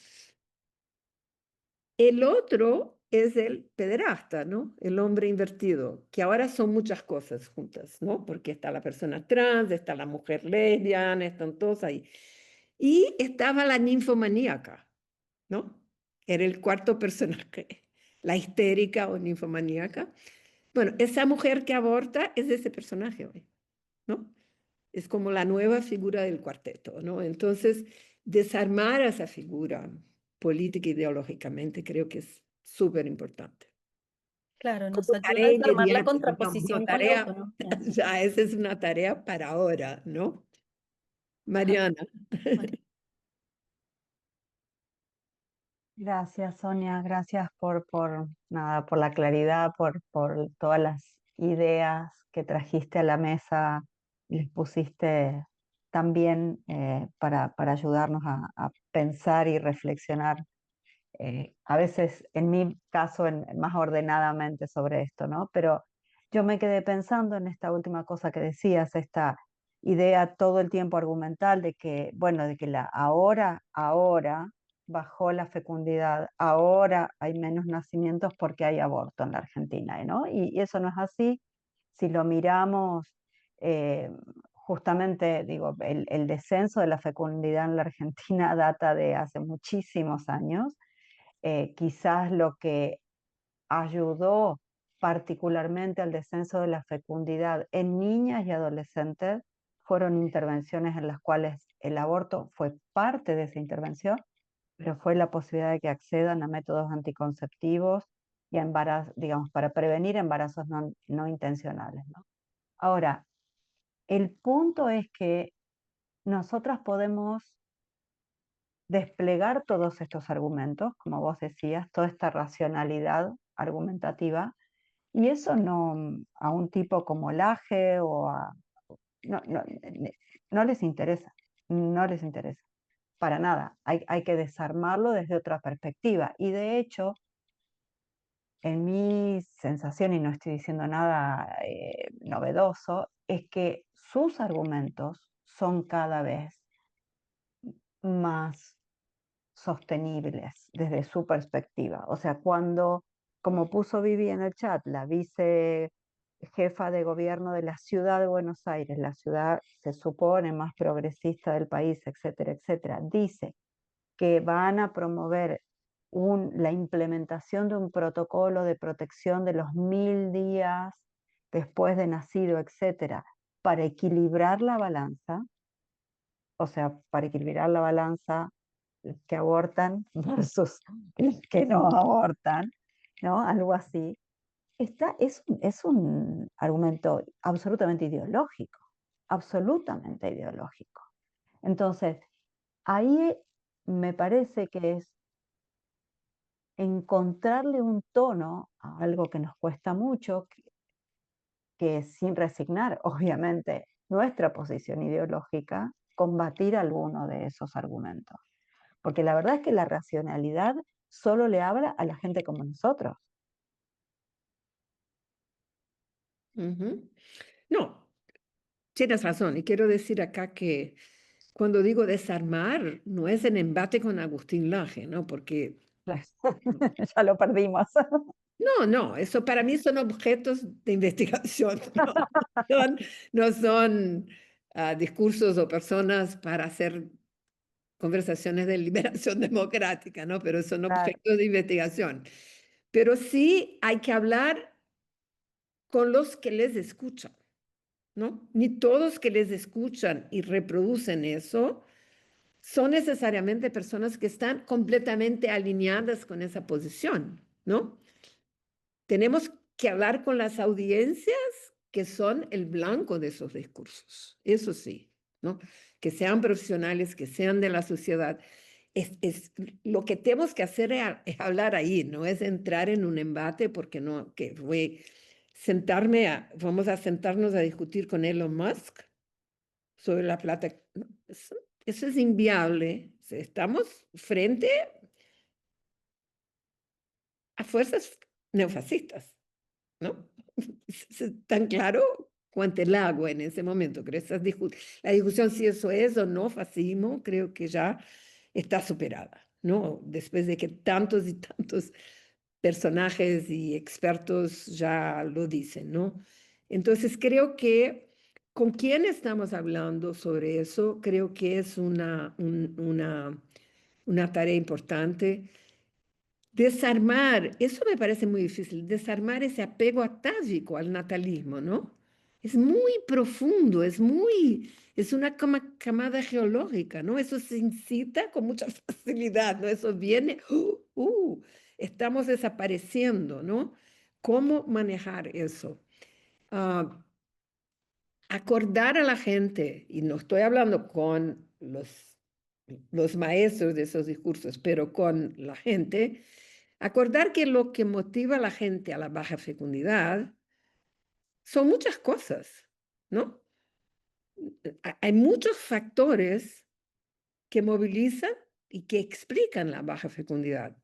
El otro es el pederasta, ¿no? El hombre invertido, que ahora son muchas cosas juntas, ¿no? Porque está la persona trans, está la mujer lesbiana, están todos ahí. Y estaba la ninfomaníaca, ¿no? Era el cuarto personaje, la histérica o ninfomaníaca. Bueno, esa mujer que aborta es ese personaje hoy, ¿no? Es como la nueva figura del cuarteto, ¿no? Entonces, desarmar a esa figura política ideológicamente creo que es súper importante.
Claro, nos
Como
ayuda a
tarea
desarmar la
inmediata, digamos, no
contraposición con la
tarea,
autonomía.
ya esa es una tarea para ahora, ¿no?
Ajá,
Mariana.
María.
Gracias, Sonia, gracias nada, por la claridad, por todas las ideas que trajiste a la mesa y les pusiste también para ayudarnos a pensar y reflexionar, a veces en mi caso más ordenadamente sobre esto, ¿no? Pero yo me quedé pensando en esta última cosa que decías, esta idea todo el tiempo argumental de que, bueno, de que ahora bajó la fecundidad, ahora hay menos nacimientos porque hay aborto en la Argentina, ¿no? Y eso no es así. Si lo miramos, eh, justamente, digo, el descenso de la fecundidad en la Argentina data de hace muchísimos años. Quizás lo que ayudó particularmente al descenso de la fecundidad en niñas y adolescentes fueron intervenciones en las cuales el aborto fue parte de esa intervención, pero fue la posibilidad de que accedan a métodos anticonceptivos y a embarazos, digamos, para prevenir embarazos no intencionales, ¿no? Ahora, el punto es que nosotras podemos desplegar todos estos argumentos, como vos decías, toda esta racionalidad argumentativa, y eso no a un tipo como Laje o a... No, no, no les interesa, no les interesa, para nada. Hay que desarmarlo desde otra perspectiva. Y de hecho, en mi sensación, y no estoy diciendo nada novedoso, es que sus argumentos son cada vez más sostenibles desde su perspectiva. O sea, cuando, como puso Vivi en el chat, la vice jefa de gobierno de la ciudad de Buenos Aires, la ciudad se supone más progresista del país, etcétera, etcétera, dice que van a promover la implementación de un protocolo de protección de los 1000 días después de nacido, etcétera, para equilibrar la balanza, o sea, para equilibrar la balanza que abortan versus que no abortan, ¿no? Algo así. Es un argumento absolutamente ideológico. Entonces, ahí me parece que es encontrarle un tono a algo que nos cuesta mucho, que sin resignar, obviamente, nuestra posición ideológica, combatir alguno de esos argumentos. Porque la verdad es que la racionalidad solo le habla a la gente como nosotros.
Ujú. No, tienes razón. Y quiero decir acá que cuando digo desarmar, no es en embate con Agustín Laje, ¿no? Porque
Ya lo perdimos.
no, no, eso para mí son objetos de investigación, no son, no son discursos o personas para hacer conversaciones de liberación democrática, ¿no? Pero son
Claro.
objetos de investigación. Pero sí hay que hablar con los que les escuchan, ¿no? Ni todos que les escuchan y reproducen eso son necesariamente personas que están completamente alineadas con esa posición, ¿no? tenemos que hablar con las audiencias que son el blanco de esos discursos, eso sí, ¿no? Que sean profesionales, que sean de la sociedad. Lo que tenemos que hacer es hablar ahí, no es entrar en un embate porque no, que fue vamos a sentarnos a discutir con Elon Musk sobre la plata. No, eso es inviable. Estamos frente a fuerzas neofascistas, ¿no? Es tan claro cuanto el agua en ese momento. Creo la discusión si eso es o no fascismo, creo que ya está superada, ¿no? Después de que tantos y tantos personajes y expertos ya lo dicen, ¿no? Entonces creo que con quién estamos hablando sobre eso, creo que es una tarea importante. Desarmar, eso me parece muy difícil, desarmar ese apego atávico al natalismo, ¿no? Es muy profundo, es una camada geológica, ¿no? Eso se incita con mucha facilidad, ¿no? Eso viene, estamos desapareciendo, ¿no? ¿Cómo manejar eso? Ah, acordar a la gente, y no estoy hablando con los maestros de esos discursos, pero con la gente, acordar que lo que motiva a la gente a la baja fecundidad son muchas cosas, ¿no? Hay muchos factores que movilizan y que explican la baja fecundidad,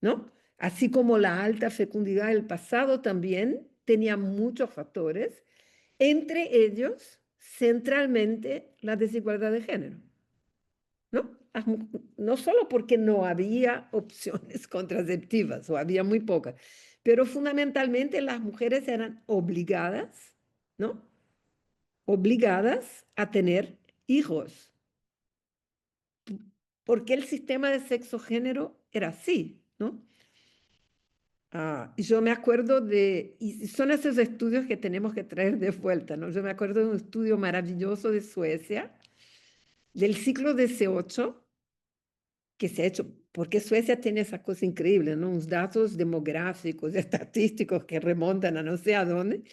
¿no? Así como la alta fecundidad del pasado también tenía muchos factores, entre ellos, centralmente, la desigualdad de género, ¿no? No solo porque no había opciones contraceptivas, o había muy pocas, pero fundamentalmente las mujeres eran obligadas, ¿no? Obligadas a tener hijos, porque el sistema de sexo-género era así, ¿no? Yo me acuerdo y son esos estudios que tenemos que traer de vuelta, ¿no? Yo me acuerdo de un estudio maravilloso de Suecia, del ciclo de C8, que se ha hecho, porque Suecia tiene esa cosa increíble, ¿no? Unos datos demográficos, estadísticos que remontan a no sé a dónde,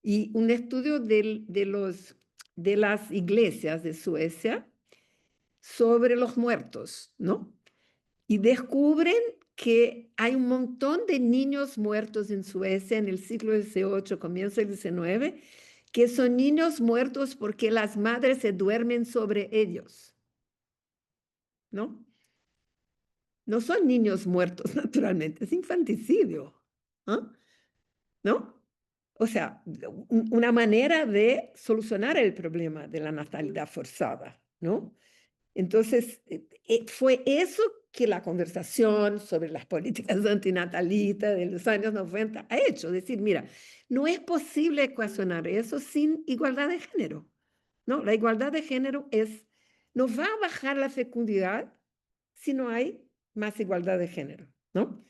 y un estudio de las iglesias de Suecia sobre los muertos, ¿no? Y descubren que hay un montón de niños muertos en Suecia en el siglo XVIII, comienzo del XIX, que son niños muertos porque las madres se duermen sobre ellos, ¿no? No son niños muertos naturalmente, es infanticidio, ¿ah? ¿No? O sea, una manera de solucionar el problema de la natalidad forzada, ¿no? Entonces, fue eso que la conversación sobre las políticas antinatalistas de los años 90 ha hecho. Decir, mira, no es posible ecuacionar eso sin igualdad de género, ¿no? La igualdad de género no va a bajar la fecundidad si no hay más igualdad de género, ¿no?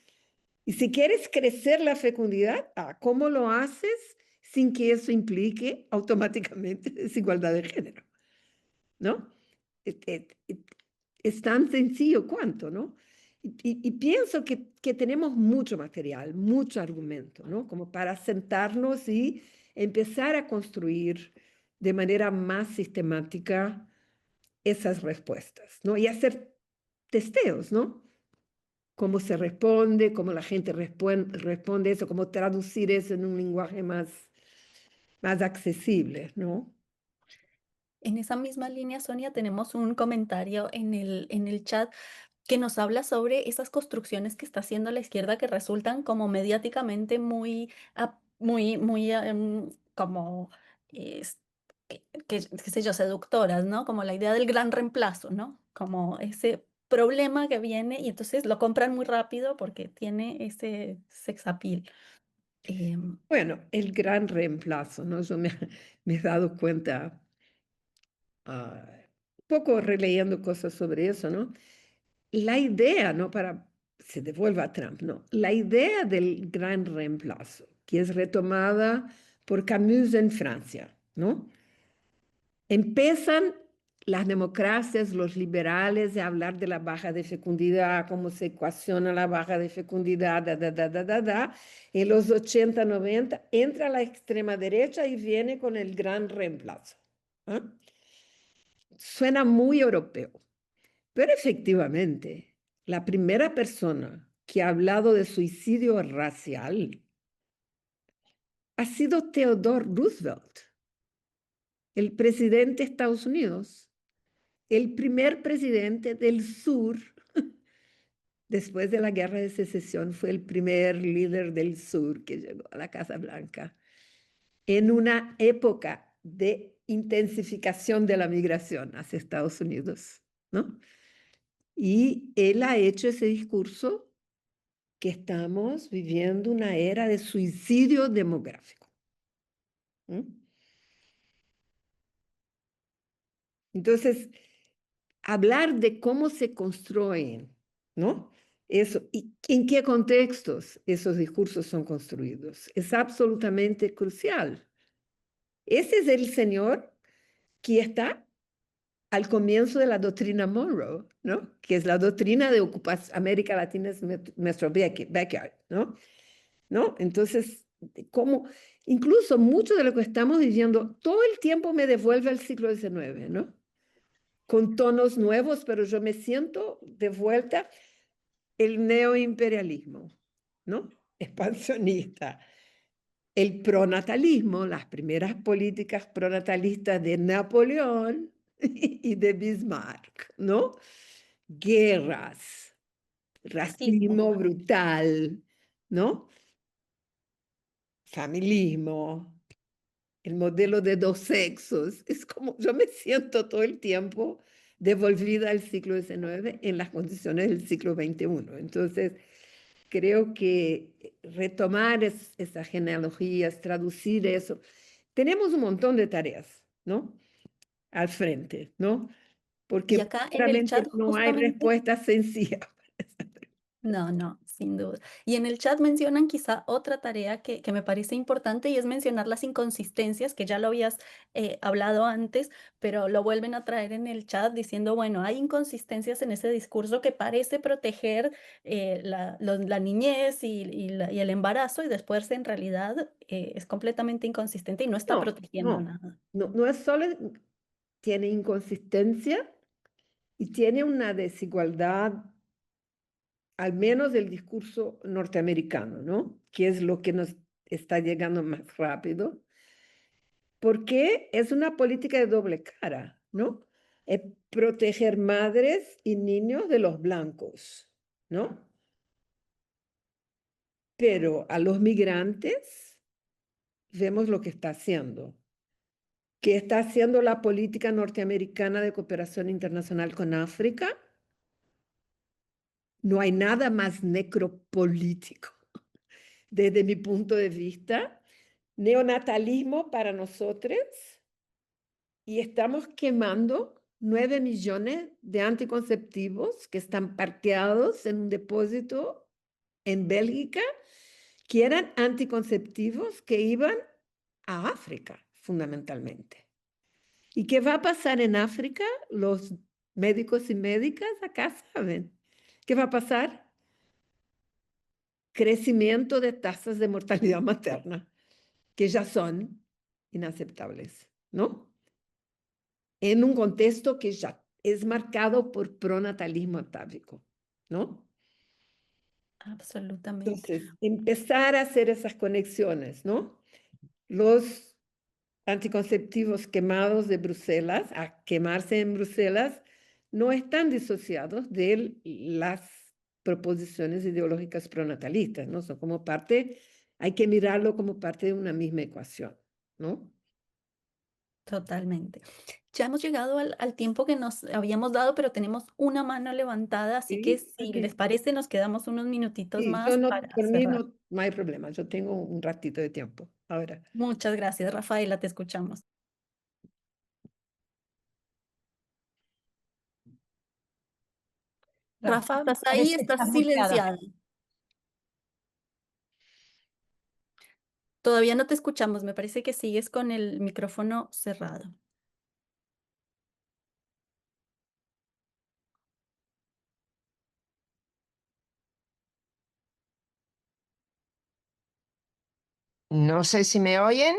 Y si quieres crecer la fecundidad, ¿cómo lo haces sin que eso implique automáticamente desigualdad de género? ¿No? Es tan sencillo cuanto, ¿no? Y pienso que tenemos mucho material, mucho argumento, ¿no? Como para sentarnos y empezar a construir de manera más sistemática esas respuestas, ¿no? Y hacer testeos, ¿no? Cómo se responde, cómo la gente responde eso, cómo traducir eso en un lenguaje más accesible, ¿no?
En esa misma línea, Sonia, tenemos un comentario en el chat que nos habla sobre esas construcciones que está haciendo la izquierda que resultan como mediáticamente como, es- qué sé yo, seductoras, ¿no? Como la idea del gran reemplazo, ¿no? Como ese problema que viene y entonces lo compran muy rápido porque tiene ese sex appeal. Em,
Bueno, el gran reemplazo, ¿no? Yo me he dado cuenta, un poco releyendo cosas sobre eso, ¿no? La idea, ¿no? Se devuelve a Trump, ¿no? La idea del gran reemplazo, que es retomada por Camus en Francia, ¿no? Empiezan las democracias, los liberales, de hablar de la baja de fecundidad, cómo se ecuaciona la baja de fecundidad, En los 80, 90, entra la extrema derecha y viene con el gran reemplazo. ¿Ah? Suena muy europeo, pero efectivamente, la primera persona que ha hablado de suicidio racial ha sido Theodore Roosevelt, el presidente de Estados Unidos, el primer presidente del sur. Después de la Guerra de Secesión, fue el primer líder del sur que llegó a la Casa Blanca en una época de intensificación de la migración hacia Estados Unidos, ¿no? Y él ha hecho ese discurso que estamos viviendo una era de suicidio demográfico. ¿Mm? Entonces, hablar de cómo se construyen, ¿no? Eso, y en qué contextos esos discursos son construidos, es absolutamente crucial. Ese es el señor que está al comienzo de la doctrina Monroe, ¿no? Que es la doctrina de ocupación, América Latina es nuestro backyard, ¿no? ¿No? Entonces, como incluso mucho de lo que estamos diciendo todo el tiempo me devuelve al siglo XIX, ¿no? Con tonos nuevos, pero yo me siento de vuelta el neoimperialismo, ¿no? Expansionista, el pronatalismo, las primeras políticas pronatalistas de Napoleón y de Bismarck, ¿no? Guerras,
Racismo.
racismo brutal, ¿no? Familismo, el modelo de dos sexos. Es como yo me siento todo el tiempo devolvida al siglo XIX en las condiciones del siglo XXI. Entonces, creo que retomar esas genealogías, traducir eso, tenemos un montón de tareas, ¿no? Al frente, ¿no?
Y
Porque
acá en el chat
realmente no hay
justamente
respuesta sencilla.
no, no, sin duda. Y en el chat mencionan quizá otra tarea que me parece importante y es mencionar las inconsistencias, que ya lo habías hablado antes, pero lo vuelven a traer en el chat diciendo, bueno, hay inconsistencias en ese discurso que parece proteger la niñez y el embarazo y después en realidad es completamente inconsistente y no está
No,
protegiendo
no,
nada.
no, no es solo, tiene inconsistencia y tiene una desigualdad, al menos del discurso norteamericano, ¿no? Que es lo que nos está llegando más rápido, porque es una política de doble cara, ¿no? Proteger madres y niños de los blancos, ¿no? Pero a los migrantes vemos lo que está haciendo. ¿Qué está haciendo la política norteamericana de cooperación internacional con África? No hay nada más necropolítico desde mi punto de vista. Neonatalismo para nosotros y estamos quemando 9 millones de anticonceptivos que están parqueados en un depósito en Bélgica, que eran anticonceptivos que iban a África, fundamentalmente. ¿Y qué va a pasar en África? Los médicos y médicas acá saben. ¿Qué va a pasar? Crecimiento de tasas de mortalidad materna, que ya son inaceptables, ¿no? En un contexto que ya es marcado por pronatalismo atávico, ¿no?
Absolutamente.
Entonces, empezar a hacer esas conexiones, ¿no? Los anticonceptivos quemados de Bruselas, a quemarse en Bruselas, no están disociados de las proposiciones ideológicas pronatalistas, ¿no? Son como parte, hay que mirarlo como parte de una misma ecuación, ¿no?
Totalmente. Ya hemos llegado al tiempo que nos habíamos dado, pero tenemos una mano levantada, así que
Sí,
si
ok.
les parece, nos quedamos unos minutitos
Sí, yo
más
no,
para
por mí
cerrar.
no, no hay problema, yo tengo un ratito de tiempo. Ahora,
Muchas gracias, Rafaela, te escuchamos. Rafa,
Rafa, me
¿estás ahí?
parece que
¿Estás
estás muteada.
silenciada? Todavía no te escuchamos, me parece que sigues con el micrófono cerrado.
No sé si me oyen.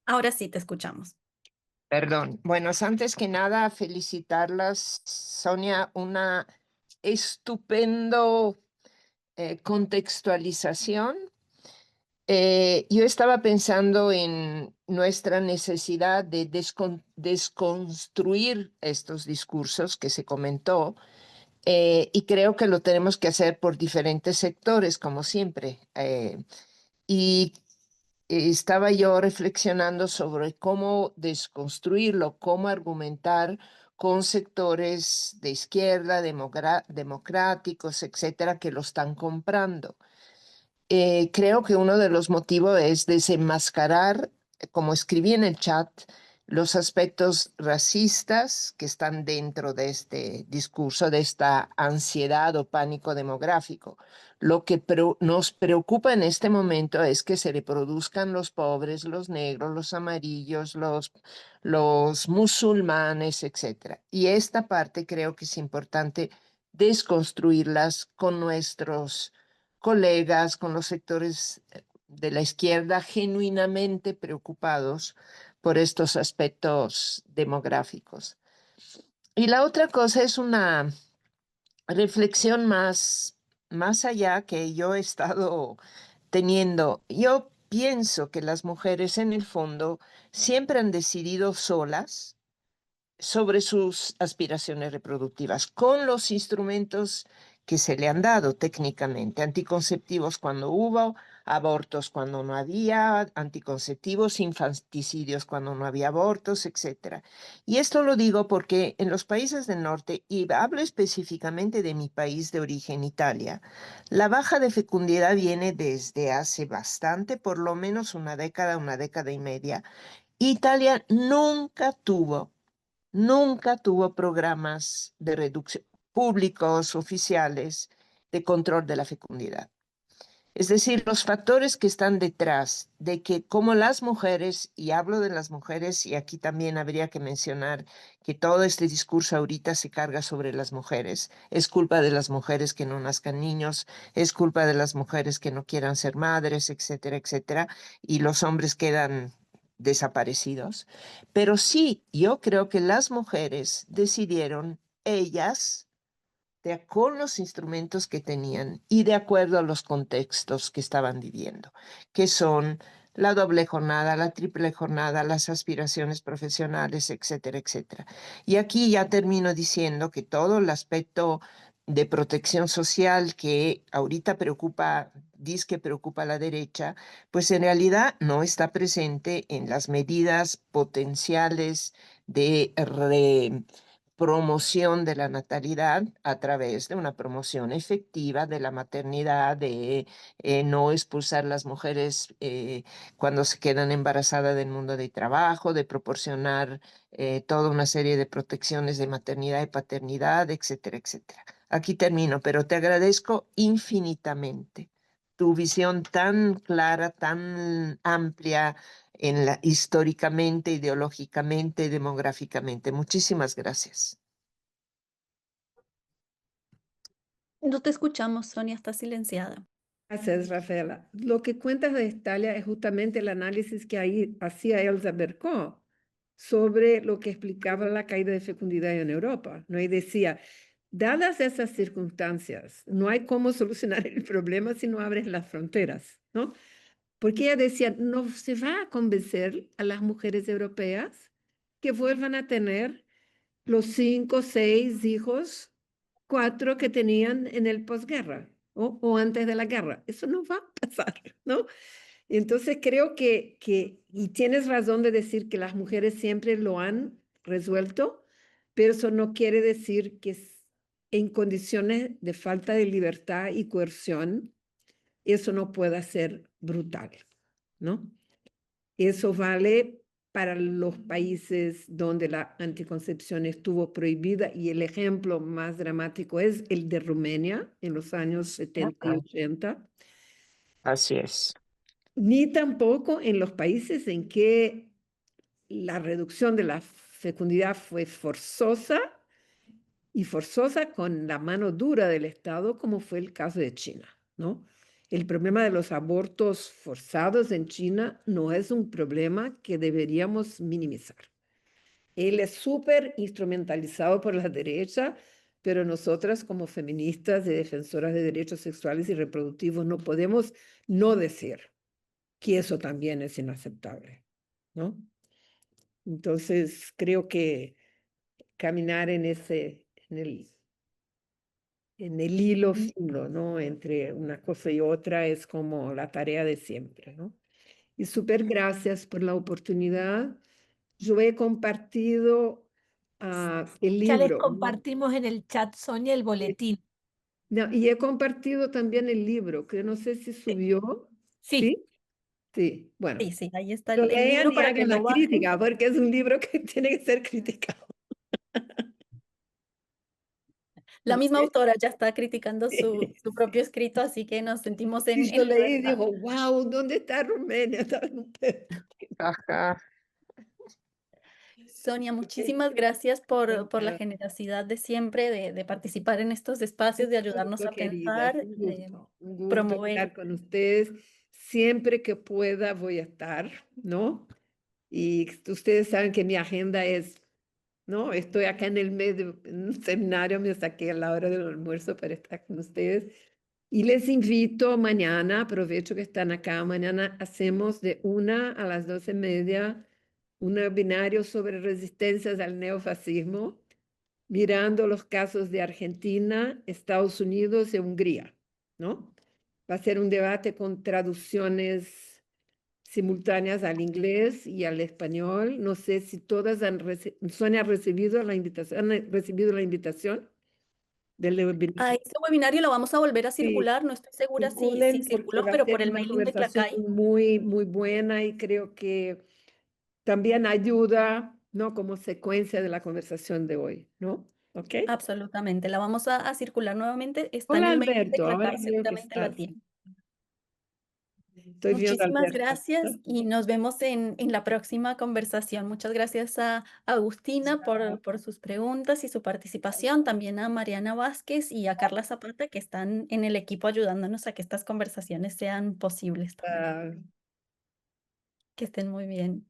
Ahora sí te escuchamos.
Perdón. Bueno, antes que nada, felicitarlas, Sonia, una estupendo contextualización. Yo estaba pensando en nuestra necesidad de desconstruir estos discursos que se comentó, y creo que lo tenemos que hacer por diferentes sectores, como siempre. Y estaba yo reflexionando sobre cómo desconstruirlo, cómo argumentar con sectores de izquierda, democráticos, etcétera, que lo están comprando. Creo que uno de los motivos es desenmascarar, como escribí en el chat, los aspectos racistas que están dentro de este discurso, de esta ansiedad o pánico demográfico. Lo que nos preocupa en este momento es que se reproduzcan los pobres, los negros, los amarillos, los musulmanes, etc. Y esta parte creo que es importante desconstruirlas con nuestros colegas, con los sectores de la izquierda genuinamente preocupados por estos aspectos demográficos. Y la otra cosa es una reflexión más allá que yo he estado teniendo. Yo pienso que las mujeres en el fondo siempre han decidido solas sobre sus aspiraciones reproductivas con los instrumentos que se le han dado técnicamente, anticonceptivos cuando hubo, abortos cuando no había, anticonceptivos, infanticidios cuando no había abortos, etc. Y esto lo digo porque en los países del norte, y hablo específicamente de mi país de origen, Italia, la baja de fecundidad viene desde hace bastante, por lo menos una década y media. Italia nunca tuvo programas de reducción públicos, oficiales, de control de la fecundidad. Es decir, los factores que están detrás de que como las mujeres, y hablo de las mujeres, y aquí también habría que mencionar que todo este discurso ahorita se carga sobre las mujeres, es culpa de las mujeres que no nazcan niños, es culpa de las mujeres que no quieran ser madres, etcétera, etcétera, y los hombres quedan desaparecidos. Pero sí, yo creo que las mujeres decidieron ellas con los instrumentos que tenían y de acuerdo a los contextos que estaban viviendo, que son la doble jornada, la triple jornada, las aspiraciones profesionales, etcétera, etcétera. Y aquí ya termino diciendo que todo el aspecto de protección social que ahorita dice preocupa a la derecha, pues en realidad no está presente en las medidas potenciales de promoción de la natalidad a través de una promoción efectiva de la maternidad, de no expulsar las mujeres cuando se quedan embarazadas del mundo de trabajo, de proporcionar toda una serie de protecciones de maternidad y paternidad, etcétera, etcétera. Aquí termino, pero te agradezco infinitamente tu visión tan clara, tan amplia históricamente, ideológicamente, demográficamente. Muchísimas gracias.
No te escuchamos, Sonia, está silenciada.
Gracias, Rafaela. Lo que cuentas de Italia es justamente el análisis que ahí hacía Elsa Berkó sobre lo que explicaba la caída de fecundidad en Europa, ¿no? Y decía, dadas esas circunstancias, no hay cómo solucionar el problema si no abres las fronteras, ¿no? Porque ella decía, no se va a convencer a las mujeres europeas que vuelvan a tener los 5, 6 hijos, 4 que tenían en el posguerra o antes de la guerra. Eso no va a pasar, ¿no? Entonces creo y tienes razón de decir que las mujeres siempre lo han resuelto, pero eso no quiere decir que en condiciones de falta de libertad y coerción, eso no pueda ser brutal, ¿no? Eso vale para los países donde la anticoncepción estuvo prohibida y el ejemplo más dramático es el de Rumania en los años 70 y 80,
Así es.
ni tampoco en los países en que la reducción de la fecundidad fue forzosa y forzosa con la mano dura del Estado, como fue el caso de China, ¿no? El problema de los abortos forzados en China no es un problema que deberíamos minimizar. Él es súper instrumentalizado por la derecha, pero nosotras como feministas y defensoras de derechos sexuales y reproductivos no podemos no decir que eso también es inaceptable, ¿no? Entonces, creo que caminar en el hilo fino, ¿no? Entre una cosa y otra es como la tarea de siempre, ¿no? Y súper gracias por la oportunidad. Yo he compartido el
Ya les
libro, ¿no?
compartimos en el chat, Sonia, el boletín.
No, y he compartido también el libro, que no sé si subió.
Sí,
¿Sí? Sí, bueno.
Sí, sí, ahí está
Lo
el
lean
libro
y
para que
hagan la
lo bajen.
crítica, porque es un libro que tiene que ser criticado.
La misma
¿Ok?
autora ya está criticando su propio escrito, así que nos sentimos
Y
en
yo leí y
libertad.
digo, wow, ¿dónde está Rumenia? Estaba en un pedo.
Ajá.
Sonia, muchísimas gracias por la
Nada.
generosidad de siempre, de participar en estos espacios, de
Un
ayudarnos
gusto,
a
queridas,
pensar, de
un gusto
promover.
estar con ustedes. Siempre que pueda voy a estar, ¿no? Y ustedes saben que mi agenda es, ¿no? Estoy acá en el medio, en un seminario, me saqué a la hora del almuerzo para estar con ustedes. Y les invito mañana, aprovecho que están acá, mañana hacemos de 1 a las 12:30 un webinario sobre resistencias al neofascismo, mirando los casos de Argentina, Estados Unidos y Hungría, ¿no? Va a ser un debate con traducciones simultáneas al inglés y al español. No sé si todas Sonia ha recibido la invitación, ¿han recibido la invitación del webinario?
Este webinario lo vamos a volver a
Sí,
circular, no estoy segura si
circulen porque
circuló,
va a
pero
ser
por el
una
mailing de
conversación
Clacay.
muy, muy buena y creo que también ayuda, ¿no? Como secuencia de la conversación de hoy, ¿no? ¿Ok?
Absolutamente, la vamos a circular nuevamente. Está en
Hola
el mailing de
Alberto, ahora
Clacay,
veo que
seguramente la
estás.
tiene.
Estoy viendo a
Muchísimas
Alberto.
gracias y nos vemos en la próxima conversación. Muchas gracias a Agustina por sus preguntas y su participación, también a Mariana Vázquez y a Carla Zapata, que están en el equipo ayudándonos a que estas conversaciones sean posibles también.
Ah,
Que estén muy bien.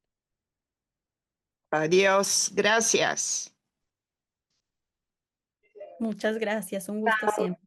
Adiós. Gracias.
Muchas gracias, un gusto siempre.